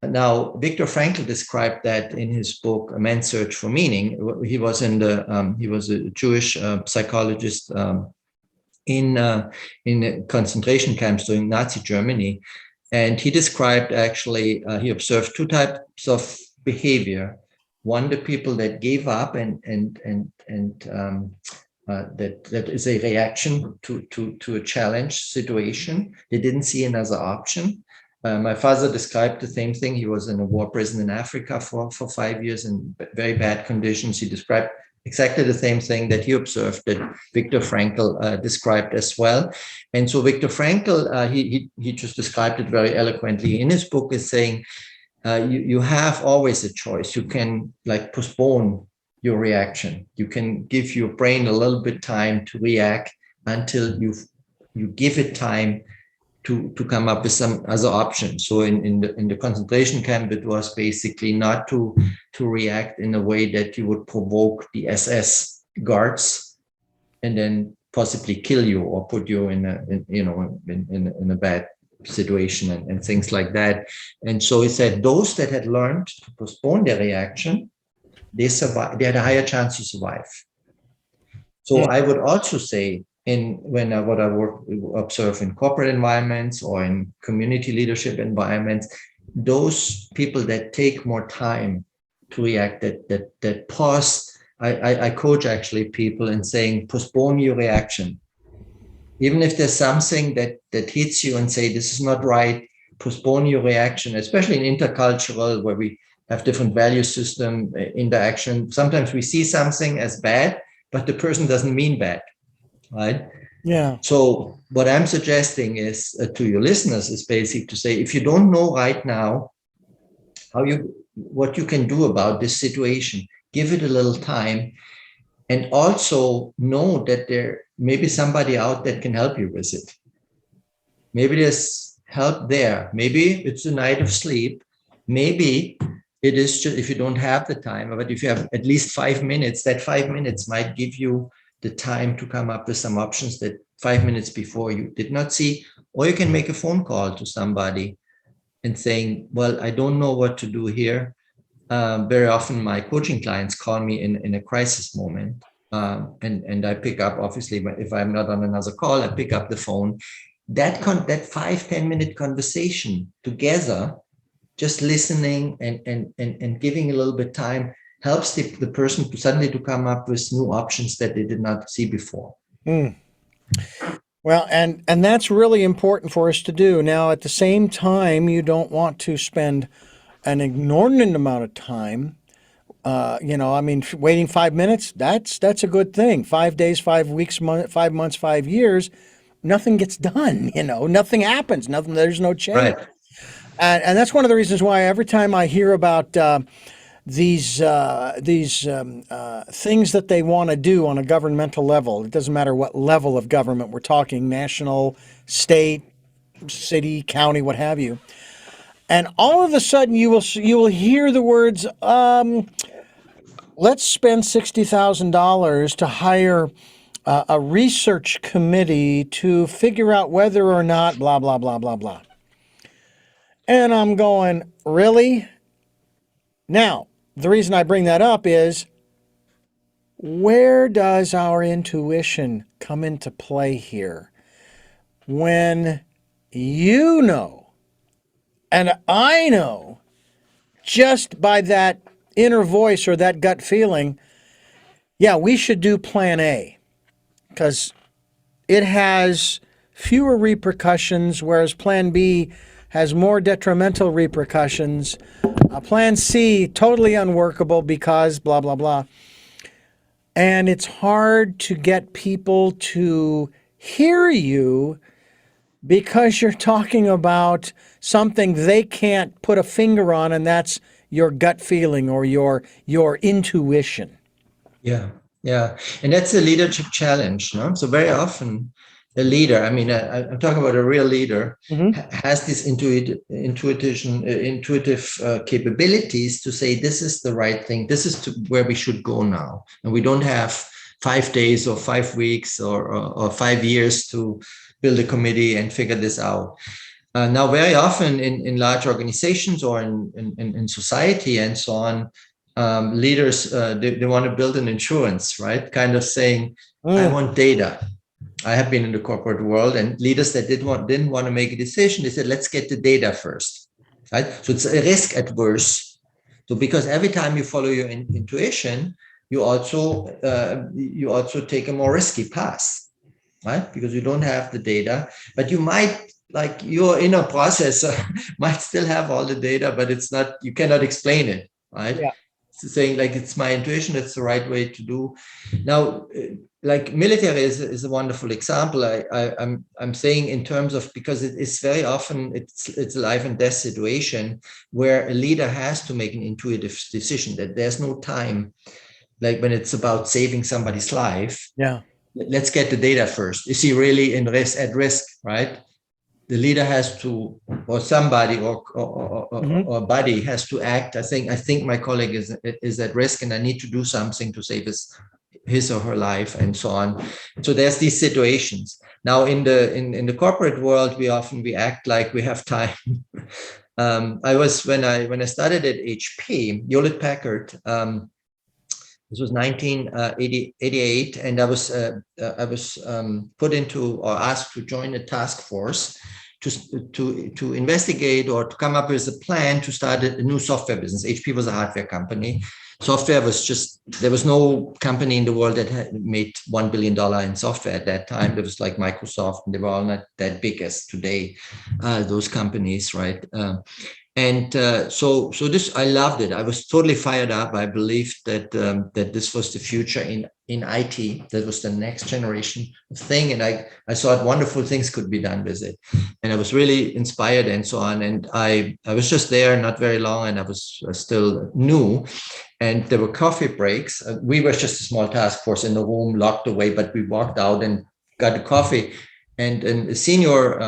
Now, Viktor Frankl described that in his book, A Man's Search for Meaning. He was he was a Jewish psychologist in concentration camps during Nazi Germany. And he described, actually, he observed two types of behavior. One, the people that gave up and that is a reaction to a challenge situation. They didn't see another option. My father described the same thing. He was in a war prison in Africa for 5 years in very bad conditions. He described exactly the same thing that he observed, that Viktor Frankl described as well. And so Viktor Frankl, he just described it very eloquently in his book, is saying, you have always a choice. You can postpone your reaction. You can give your brain a little bit time to react until you give it time to come up with some other options. So in the concentration camp, it was basically not to react in a way that you would provoke the SS guards and then possibly kill you or put you in a bad situation and things like that. And so he said those that had learned to postpone their reaction, they survive. They had a higher chance to survive. So I would also say, what I observe in corporate environments or in community leadership environments, those people that take more time to react, that pause. I coach actually people in saying, postpone your reaction. Even if there's something that hits you and say, this is not right, postpone your reaction, especially in intercultural, where we have different value system interaction. Sometimes we see something as bad, but the person doesn't mean bad. Right? Yeah. So what I'm suggesting is to your listeners is basically to say, if you don't know right now what you can do about this situation, give it a little time, and also know that there may be somebody out that can help you with it. Maybe there's help there. Maybe it's a night of sleep. Maybe it is just, if you don't have the time, but if you have at least 5 minutes, that 5 minutes might give you the time to come up with some options that 5 minutes before you did not see. Or you can make a phone call to somebody and saying, well, I don't know what to do here. Very often my coaching clients call me in a crisis moment. And I pick up, obviously, if I'm not on another call, I pick up the phone. That 5-10 minute conversation together, just listening and giving a little bit time, helps the person to suddenly to come up with new options that they did not see before. Well, and that's really important for us to do. Now, at the same time, you don't want to spend an inordinate amount of time. Waiting 5 minutes, that's a good thing. 5 days, 5 weeks, 5 months, 5 years, nothing gets done. Nothing happens. There's no change. Right. And that's one of the reasons why every time I hear about these things that they want to do on a governmental level, it doesn't matter what level of government we're talking, national, state, city, county, what have you. And all of a sudden you will hear the words, let's spend $60,000 to hire a research committee to figure out whether or not blah, blah, blah, blah, blah. And I'm going, really? Now, the reason I bring that up is Where does our intuition come into play here? When you know, and I know, just by that inner voice or that gut feeling, yeah, we should do plan A because it has fewer repercussions, whereas plan B has more detrimental repercussions. Plan C, totally unworkable because blah, blah, blah. And it's hard to get people to hear you because you're talking about something they can't put a finger on, and that's your gut feeling or your intuition. Yeah, yeah, and that's a leadership challenge, no? So very often, a leader, I mean, I'm talking about a real leader, has these intuitive capabilities to say this is the right thing, this is where we should go now, and we don't have 5 days or 5 weeks or 5 years to build a committee and figure this out. Now, very often in large organizations or in society and so on, leaders, they want to build an insurance, right? Kind of saying, I want data. I have been in the corporate world, and leaders that didn't want to make a decision, they said, let's get the data first, right? So it's a risk adverse. So because every time you follow your intuition, you also take a more risky path, right? Because you don't have the data, but you might, like your inner processor might still have all the data, but it's not, you cannot explain it, right? Yeah. It's saying like, it's my intuition, it's the right way to do. Now, like military is a wonderful example. I'm saying in terms of, because it is very often, it's a life and death situation where a leader has to make an intuitive decision that there's no time, like when it's about saving somebody's life. Yeah. Let's get the data first. Is he really at risk, right? The leader has to, or somebody, or a body has to act. I think my colleague is at risk, and I need to do something to save his or her life, and so on. So there's these situations. Now in the corporate world, we act like we have time. When I started at HP, Hewlett-Packard. This was 1988, and I was put into, or asked to join a task force to investigate or to come up with a plan to start a new software business. HP was a hardware company. Software was just, there was no company in the world that had made $1 billion in software at that time. There was like Microsoft, and they were all not that big as today, those companies, right? So this, I loved it. I was totally fired up. I believed that this was the future in IT. That was the next generation of thing, and I thought wonderful things could be done with it, and I was really inspired and so on. And I was just there not very long, and I was still new, and there were coffee breaks. We were just a small task force in the room, locked away, but we walked out and got a coffee, and a senior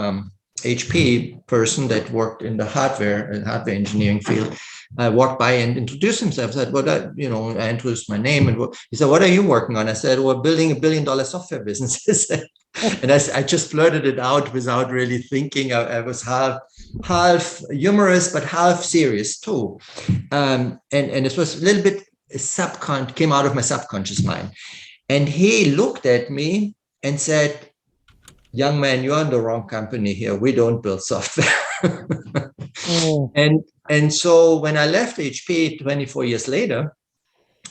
HP person that worked in the hardware engineering field walked by and introduced himself. Said, "Well, I introduced my name, and he said, 'What are you working on?' I said, 'We're building $1 billion software business.'" And I just blurted it out without really thinking. I was half humorous, but half serious too. And it was a little bit came out of my subconscious mind. And he looked at me and said, "Young man, you're in the wrong company here. We don't build software." And so when I left HP 24 years later,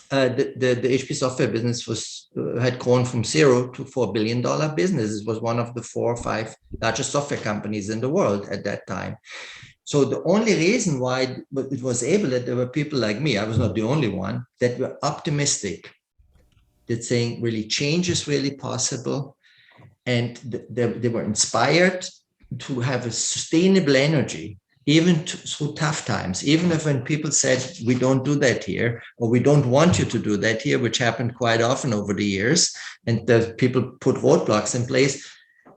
the HP software business had grown from $0 to $4 billion business. It was one of the 4 or 5 largest software companies in the world at that time. So the only reason why it was able, that there were people like me, I was not the only one, that were optimistic, that saying really change is really possible. And they were inspired to have a sustainable energy, even through tough times. Even if when people said, we don't do that here, or we don't want you to do that here, which happened quite often over the years, and the people put roadblocks in place,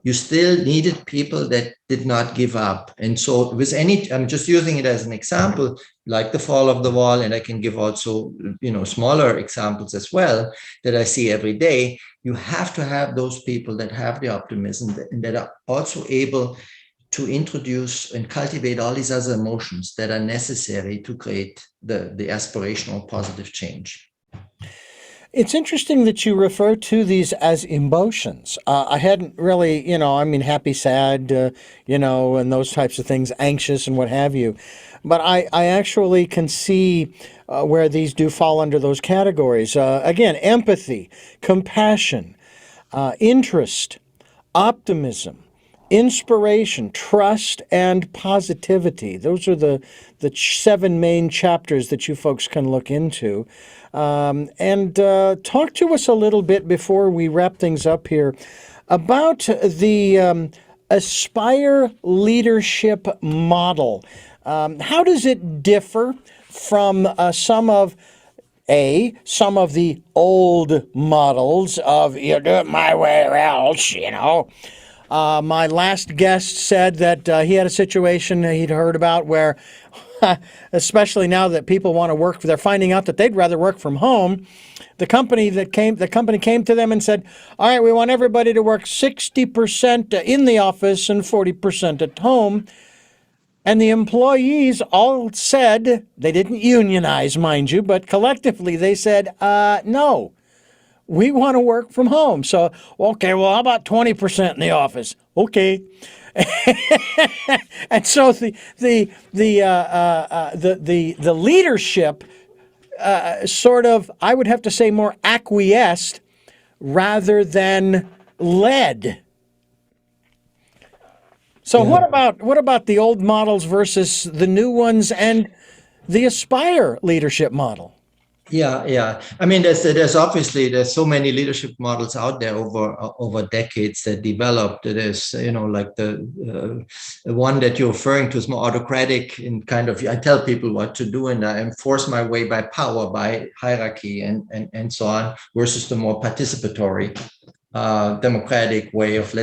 you still needed people that did not give up. And so with I'm just using it as an example, like the fall of the wall, and I can give also, smaller examples as well that I see every day. You have to have those people that have the optimism and that are also able to introduce and cultivate all these other emotions that are necessary to create the aspirational positive change. It's interesting that you refer to these as emotions. I hadn't really, happy, sad, and those types of things, anxious and what have you. But I actually can see where these do fall under those categories. Again, empathy, compassion, interest, optimism, inspiration, trust, and positivity. Those are the 7 main chapters that you folks can look into. And talk to us a little bit before we wrap things up here about the Aspire leadership model. How does it differ from some of the old models of you do it my way or else, my last guest said that he had a situation he'd heard about where, especially now that people want to work, they're finding out that they'd rather work from home. The company came to them and said, all right, we want everybody to work 60% in the office and 40% at home. And the employees all said, they didn't unionize, mind you, but collectively they said, no, we want to work from home. So, okay, well, how about 20% in the office? Okay. And so the leadership sort of, I would have to say, more acquiesced rather than led. So what about the old models versus the new ones and the Aspire leadership model? Yeah. I mean, there's so many leadership models out there over decades that developed. There's like the one that you're referring to is more autocratic in kind of, I tell people what to do and I enforce my way by power, by hierarchy and so on, versus the more participatory democratic way of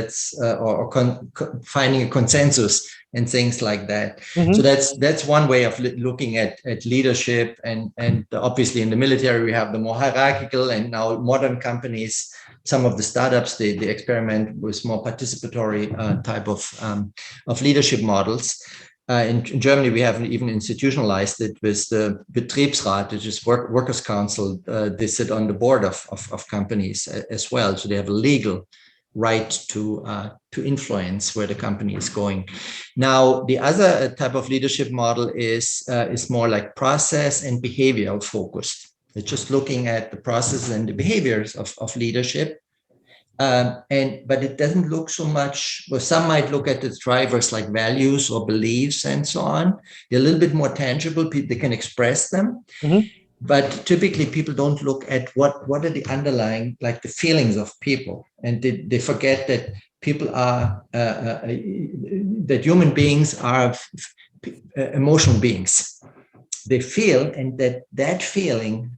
finding a consensus and things like that. Mm-hmm. So that's one way of looking at leadership, and obviously in the military we have the more hierarchical, and now modern companies, some of the startups they experiment with more participatory type of leadership models. In Germany, we have even institutionalized it with the Betriebsrat, which is workers' council. They sit on the board of companies as well, so they have a legal right to influence where the company is going. Now, the other type of leadership model is more like process and behavioral focused. It's just looking at the processes and the behaviors of leadership. But it doesn't look so much, well, some might look at the drivers like values or beliefs and so on. They're a little bit more tangible. They can express them. Mm-hmm. But typically people don't look at what are the underlying, like the feelings of people. And they forget that people are, that human beings are emotional beings. They feel, and that feeling,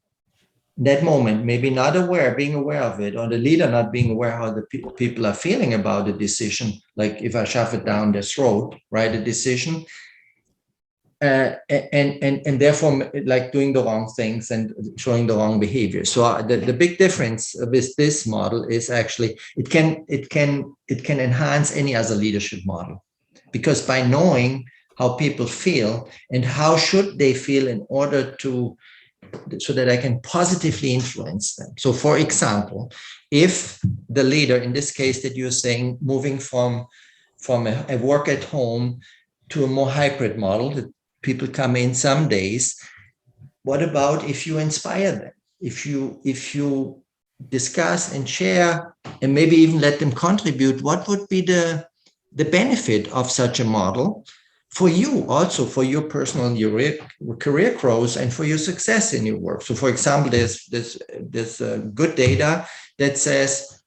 that moment, maybe not being aware of it, or the leader not being aware how the people are feeling about the decision, like if I shove it down their throat, right, a decision, and therefore like doing the wrong things and showing the wrong behavior. So the big difference with this model is actually it can enhance any other leadership model, because by knowing how people feel and how should they feel in order so that I can positively influence them. So for example, if the leader, in this case that you're saying, moving from a work at home to a more hybrid model, that people come in some days, what about if you inspire them? If you discuss and share and maybe even let them contribute, what would be the benefit of such a model for you, also for your personal and your career growth and for your success in your work? So for example, there's good data that says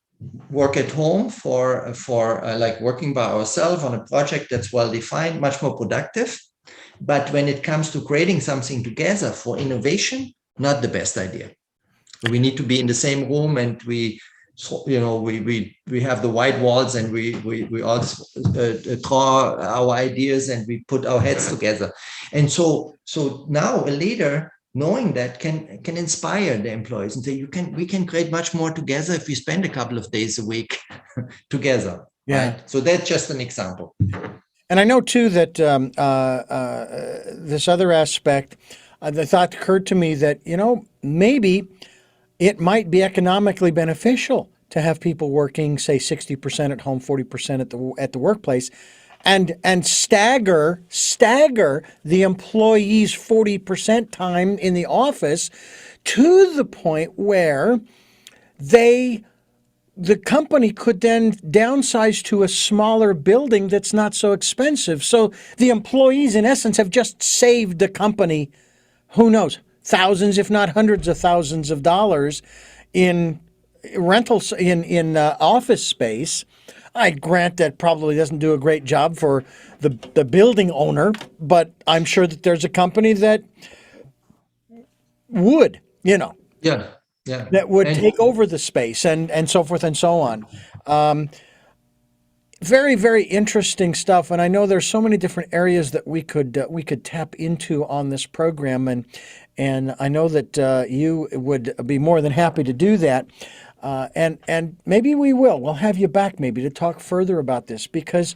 work at home for like working by ourselves on a project that's well defined, much more productive. But when it comes to creating something together for innovation, not the best idea. We need to be in the same room, and we have the white walls, and we all draw our ideas and we put our heads together. And so now a leader, knowing that, can inspire the employees and say, we can create much more together if we spend a couple of days a week together. Yeah. Right? So that's just an example. And I know too that this other aspect, the thought occurred to me that maybe it might be economically beneficial to have people working, say, 60% at home, 40% at the workplace, and stagger the employees' 40% time in the office to the point where the company could then downsize to a smaller building that's not so expensive. So the employees, in essence, have just saved the company, who knows, thousands, if not hundreds of thousands of dollars in rentals, in office space. I grant that probably doesn't do a great job for the building owner, but I'm sure that there's a company that would, Yeah. Yeah. that would And take over the space and so forth and so on. Very, very interesting stuff, and I know there's so many different areas that we could tap into on this program, and I know that you would be more than happy to do that, and maybe we will. We'll have you back maybe to talk further about this, because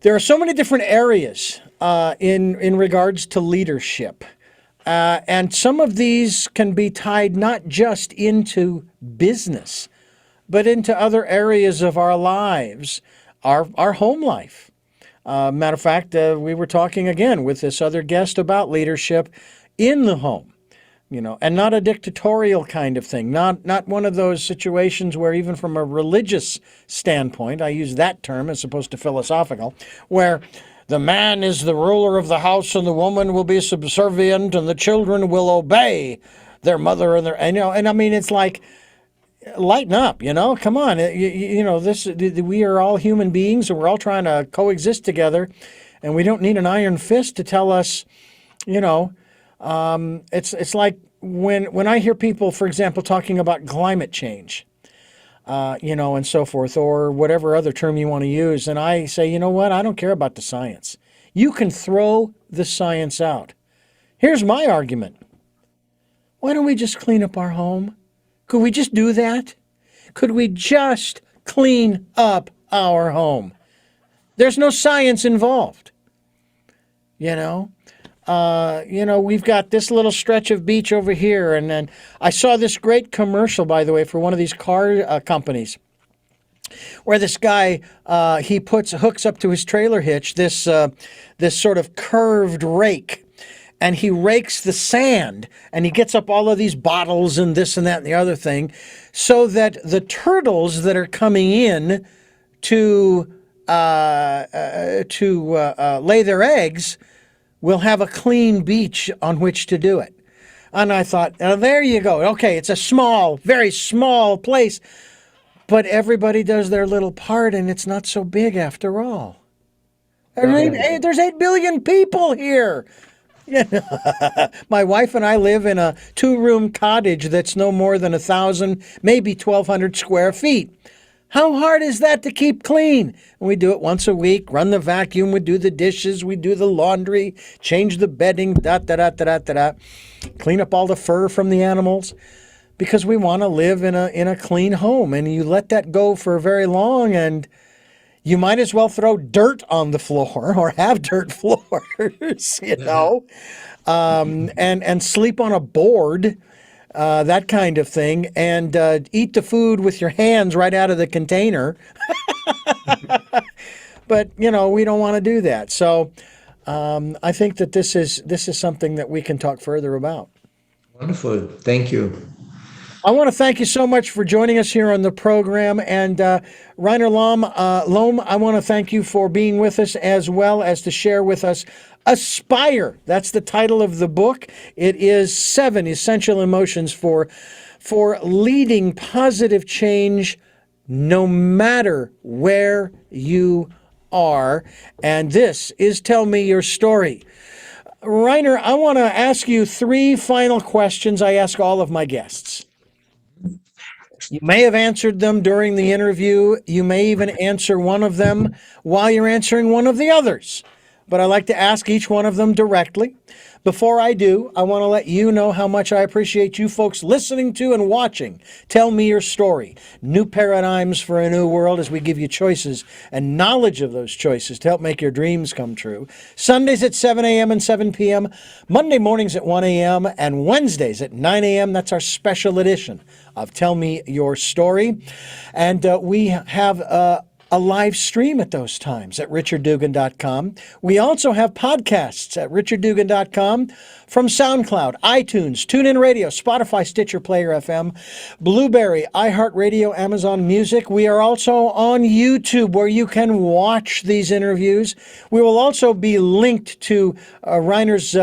there are so many different areas in regards to leadership. And some of these can be tied not just into business, but into other areas of our lives, our home life. Matter of fact, we were talking again with this other guest about leadership in the home, and not a dictatorial kind of thing, not one of those situations where, even from a religious standpoint, I use that term as opposed to philosophical, where the man is the ruler of the house and the woman will be subservient and the children will obey their mother and I mean, it's like, lighten up, come on. We are all human beings and we're all trying to coexist together, and we don't need an iron fist to tell us, it's like when I hear people, for example, talking about climate change, and so forth, or whatever other term you want to use. And I say, you know what? I don't care about the science. You can throw the science out. Here's my argument. Why don't we just clean up our home? Could we just do that? Could we just clean up our home? There's no science involved. We've got this little stretch of beach over here, and then I saw this great commercial, by the way, for one of these car companies, where this guy he hooks up to his trailer hitch this sort of curved rake, and he rakes the sand, and he gets up all of these bottles and this and that and the other thing, so that the turtles that are coming in to lay their eggs will have a clean beach on which to do it. And I thought, oh, there you go. Okay, it's a small, very small place, but everybody does their little part, and it's not so big after all. There's 8 billion people here. My wife and I live in a 2-room cottage that's no more than 1,000, maybe 1,200 square feet. How hard is that to keep clean? And we do it once a week, run the vacuum, we do the dishes, we do the laundry, change the bedding, clean up all the fur from the animals, because we want to live in a clean home. And you let that go for very long, and you might as well throw dirt on the floor or have dirt floors, and sleep on a board. That kind of thing, and eat the food with your hands right out of the container. But we don't want to do that. So I think that this is something that we can talk further about. Wonderful, thank you. I want to thank you so much for joining us here on the program, and Reiner Lomb, I want to thank you for being with us, as well as to share with us Aspire. That's the title of the book. It is 7 essential emotions for leading positive change, no matter where you are. And this is Tell Me Your Story. Reiner, I want to ask you 3 final questions I ask all of my guests. You may have answered them during the interview. You may even answer one of them while you're answering one of the others. but I like to ask each one of them directly. Before I do, I want to let you know how much I appreciate you folks listening to and watching Tell Me Your Story, New Paradigms for a New World, as we give you choices and knowledge of those choices to help make your dreams come true. Sundays at 7 a.m. and 7 p.m., Monday mornings at 1 a.m., and Wednesdays at 9 a.m. That's our special edition of Tell Me Your Story. And we have a live stream at those times at richarddugan.com. We also have podcasts at richarddugan.com from SoundCloud, iTunes, TuneIn Radio, Spotify, Stitcher, Player FM, Blueberry, iHeartRadio, Amazon Music. We are also on YouTube where you can watch these interviews. We will also be linked to Reiner's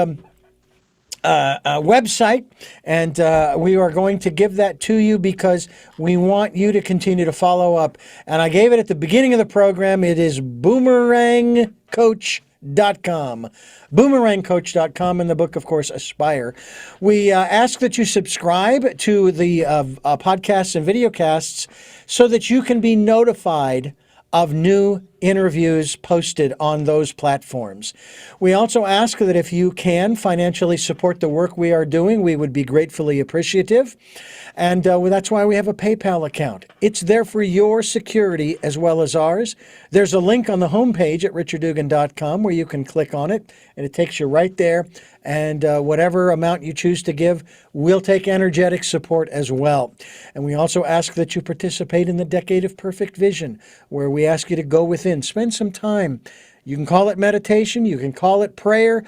website, and we are going to give that to you because we want you to continue to follow up. And I gave it at the beginning of the program. It is BoomerangCoach.com. BoomerangCoach.com, and the book, of course, Aspire. We ask that you subscribe to the podcasts and videocasts so that you can be notified of new interviews posted on those platforms. We also ask that if you can financially support the work we are doing, we would be gratefully appreciative. And that's why we have a PayPal account. It's there for your security as well as ours. There's a link on the homepage at richarddugan.com where you can click on it, and it takes you right there. And whatever amount you choose to give, we'll take energetic support as well. And we also ask that you participate in the Decade of Perfect Vision, where we ask you to go within, spend some time. You can call it meditation, you can call it prayer.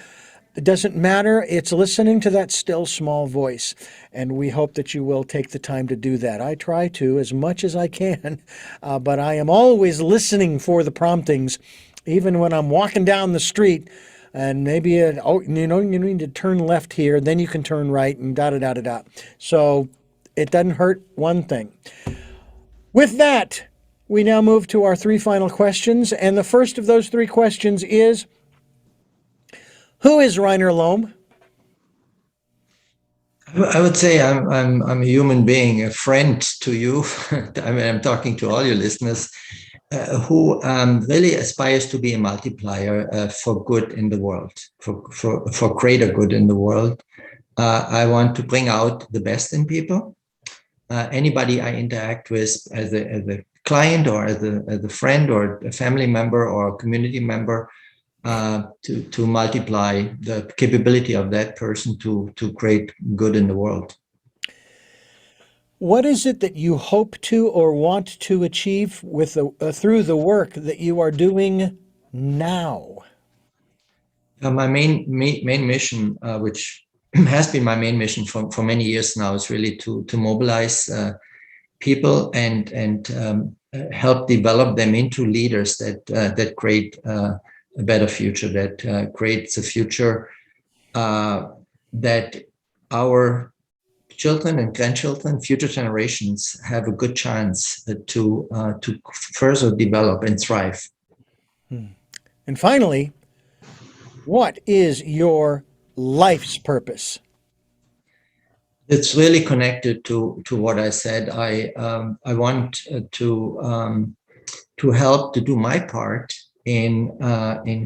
It doesn't matter. It's listening to that still small voice. And we hope that you will take the time to do that. I try to as much as I can, but I am always listening for the promptings, even when I'm walking down the street. And maybe, you need to turn left here, then you can turn right, and da-da-da-da-da. So it doesn't hurt one thing. With that, we now move to our three final questions. And the first of those three questions is, who is Reiner Loam? I would say I'm a human being, a friend to you. I mean, I'm talking to all your listeners. Who really aspires to be a multiplier for good in the world, for greater good in the world. I want to bring out the best in people. Anybody I interact with as a client or as a friend or a family member or a community member, to multiply the capability of that person to create good in the world. What is it that you hope to or want to achieve with through the work that you are doing now? My main mission, which has been my main mission for many years now, is really to mobilize people and help develop them into leaders that create a better future, that creates a future that our children and grandchildren, future generations, have a good chance to further develop and thrive. And finally, what is your life's purpose? It's really connected to what I said. I want to help to do my part in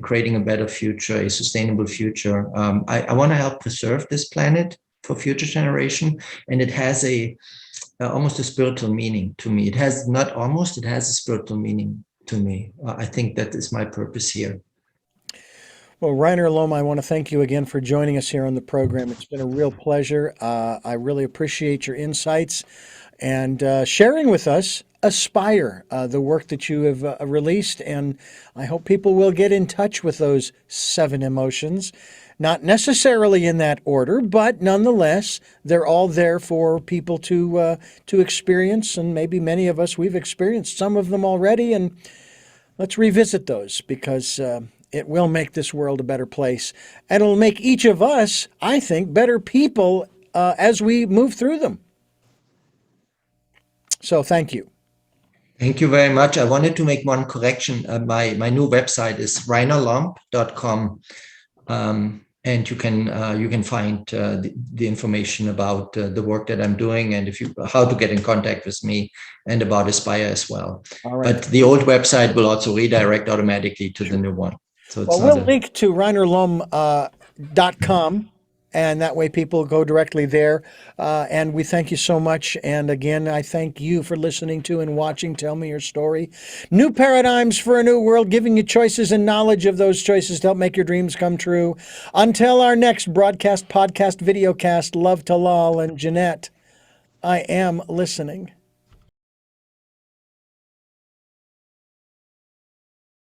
creating a better future, a sustainable future. I want to help preserve this planet for future generation, and it has almost a spiritual meaning to me. It has a spiritual meaning to me. I think that is my purpose here. Well, Reiner Lomb, I want to thank you again for joining us here on the program. It's been a real pleasure. I really appreciate your insights and sharing with us Aspire, the work that you have released. And I hope people will get in touch with those 7 emotions. Not necessarily in that order, but nonetheless, they're all there for people to experience. And maybe many of us, we've experienced some of them already. And let's revisit those, because it will make this world a better place. And it'll make each of us, I think, better people as we move through them. So thank you. Thank you very much. I wanted to make one correction. My new website is reinerlomb.com. And you can find the information about the work that I'm doing, and how to get in contact with me, and about Aspire as well. All right. But the old website will also redirect automatically to the new one. So it's Well, not we'll link to reinerlom.com, and that way people go directly there. And we thank you so much. And again, I thank you for listening to and watching Tell Me Your Story. New paradigms for a new world, giving you choices and knowledge of those choices to help make your dreams come true. Until our next broadcast, podcast, videocast, love to Lal and Jeanette, I am listening.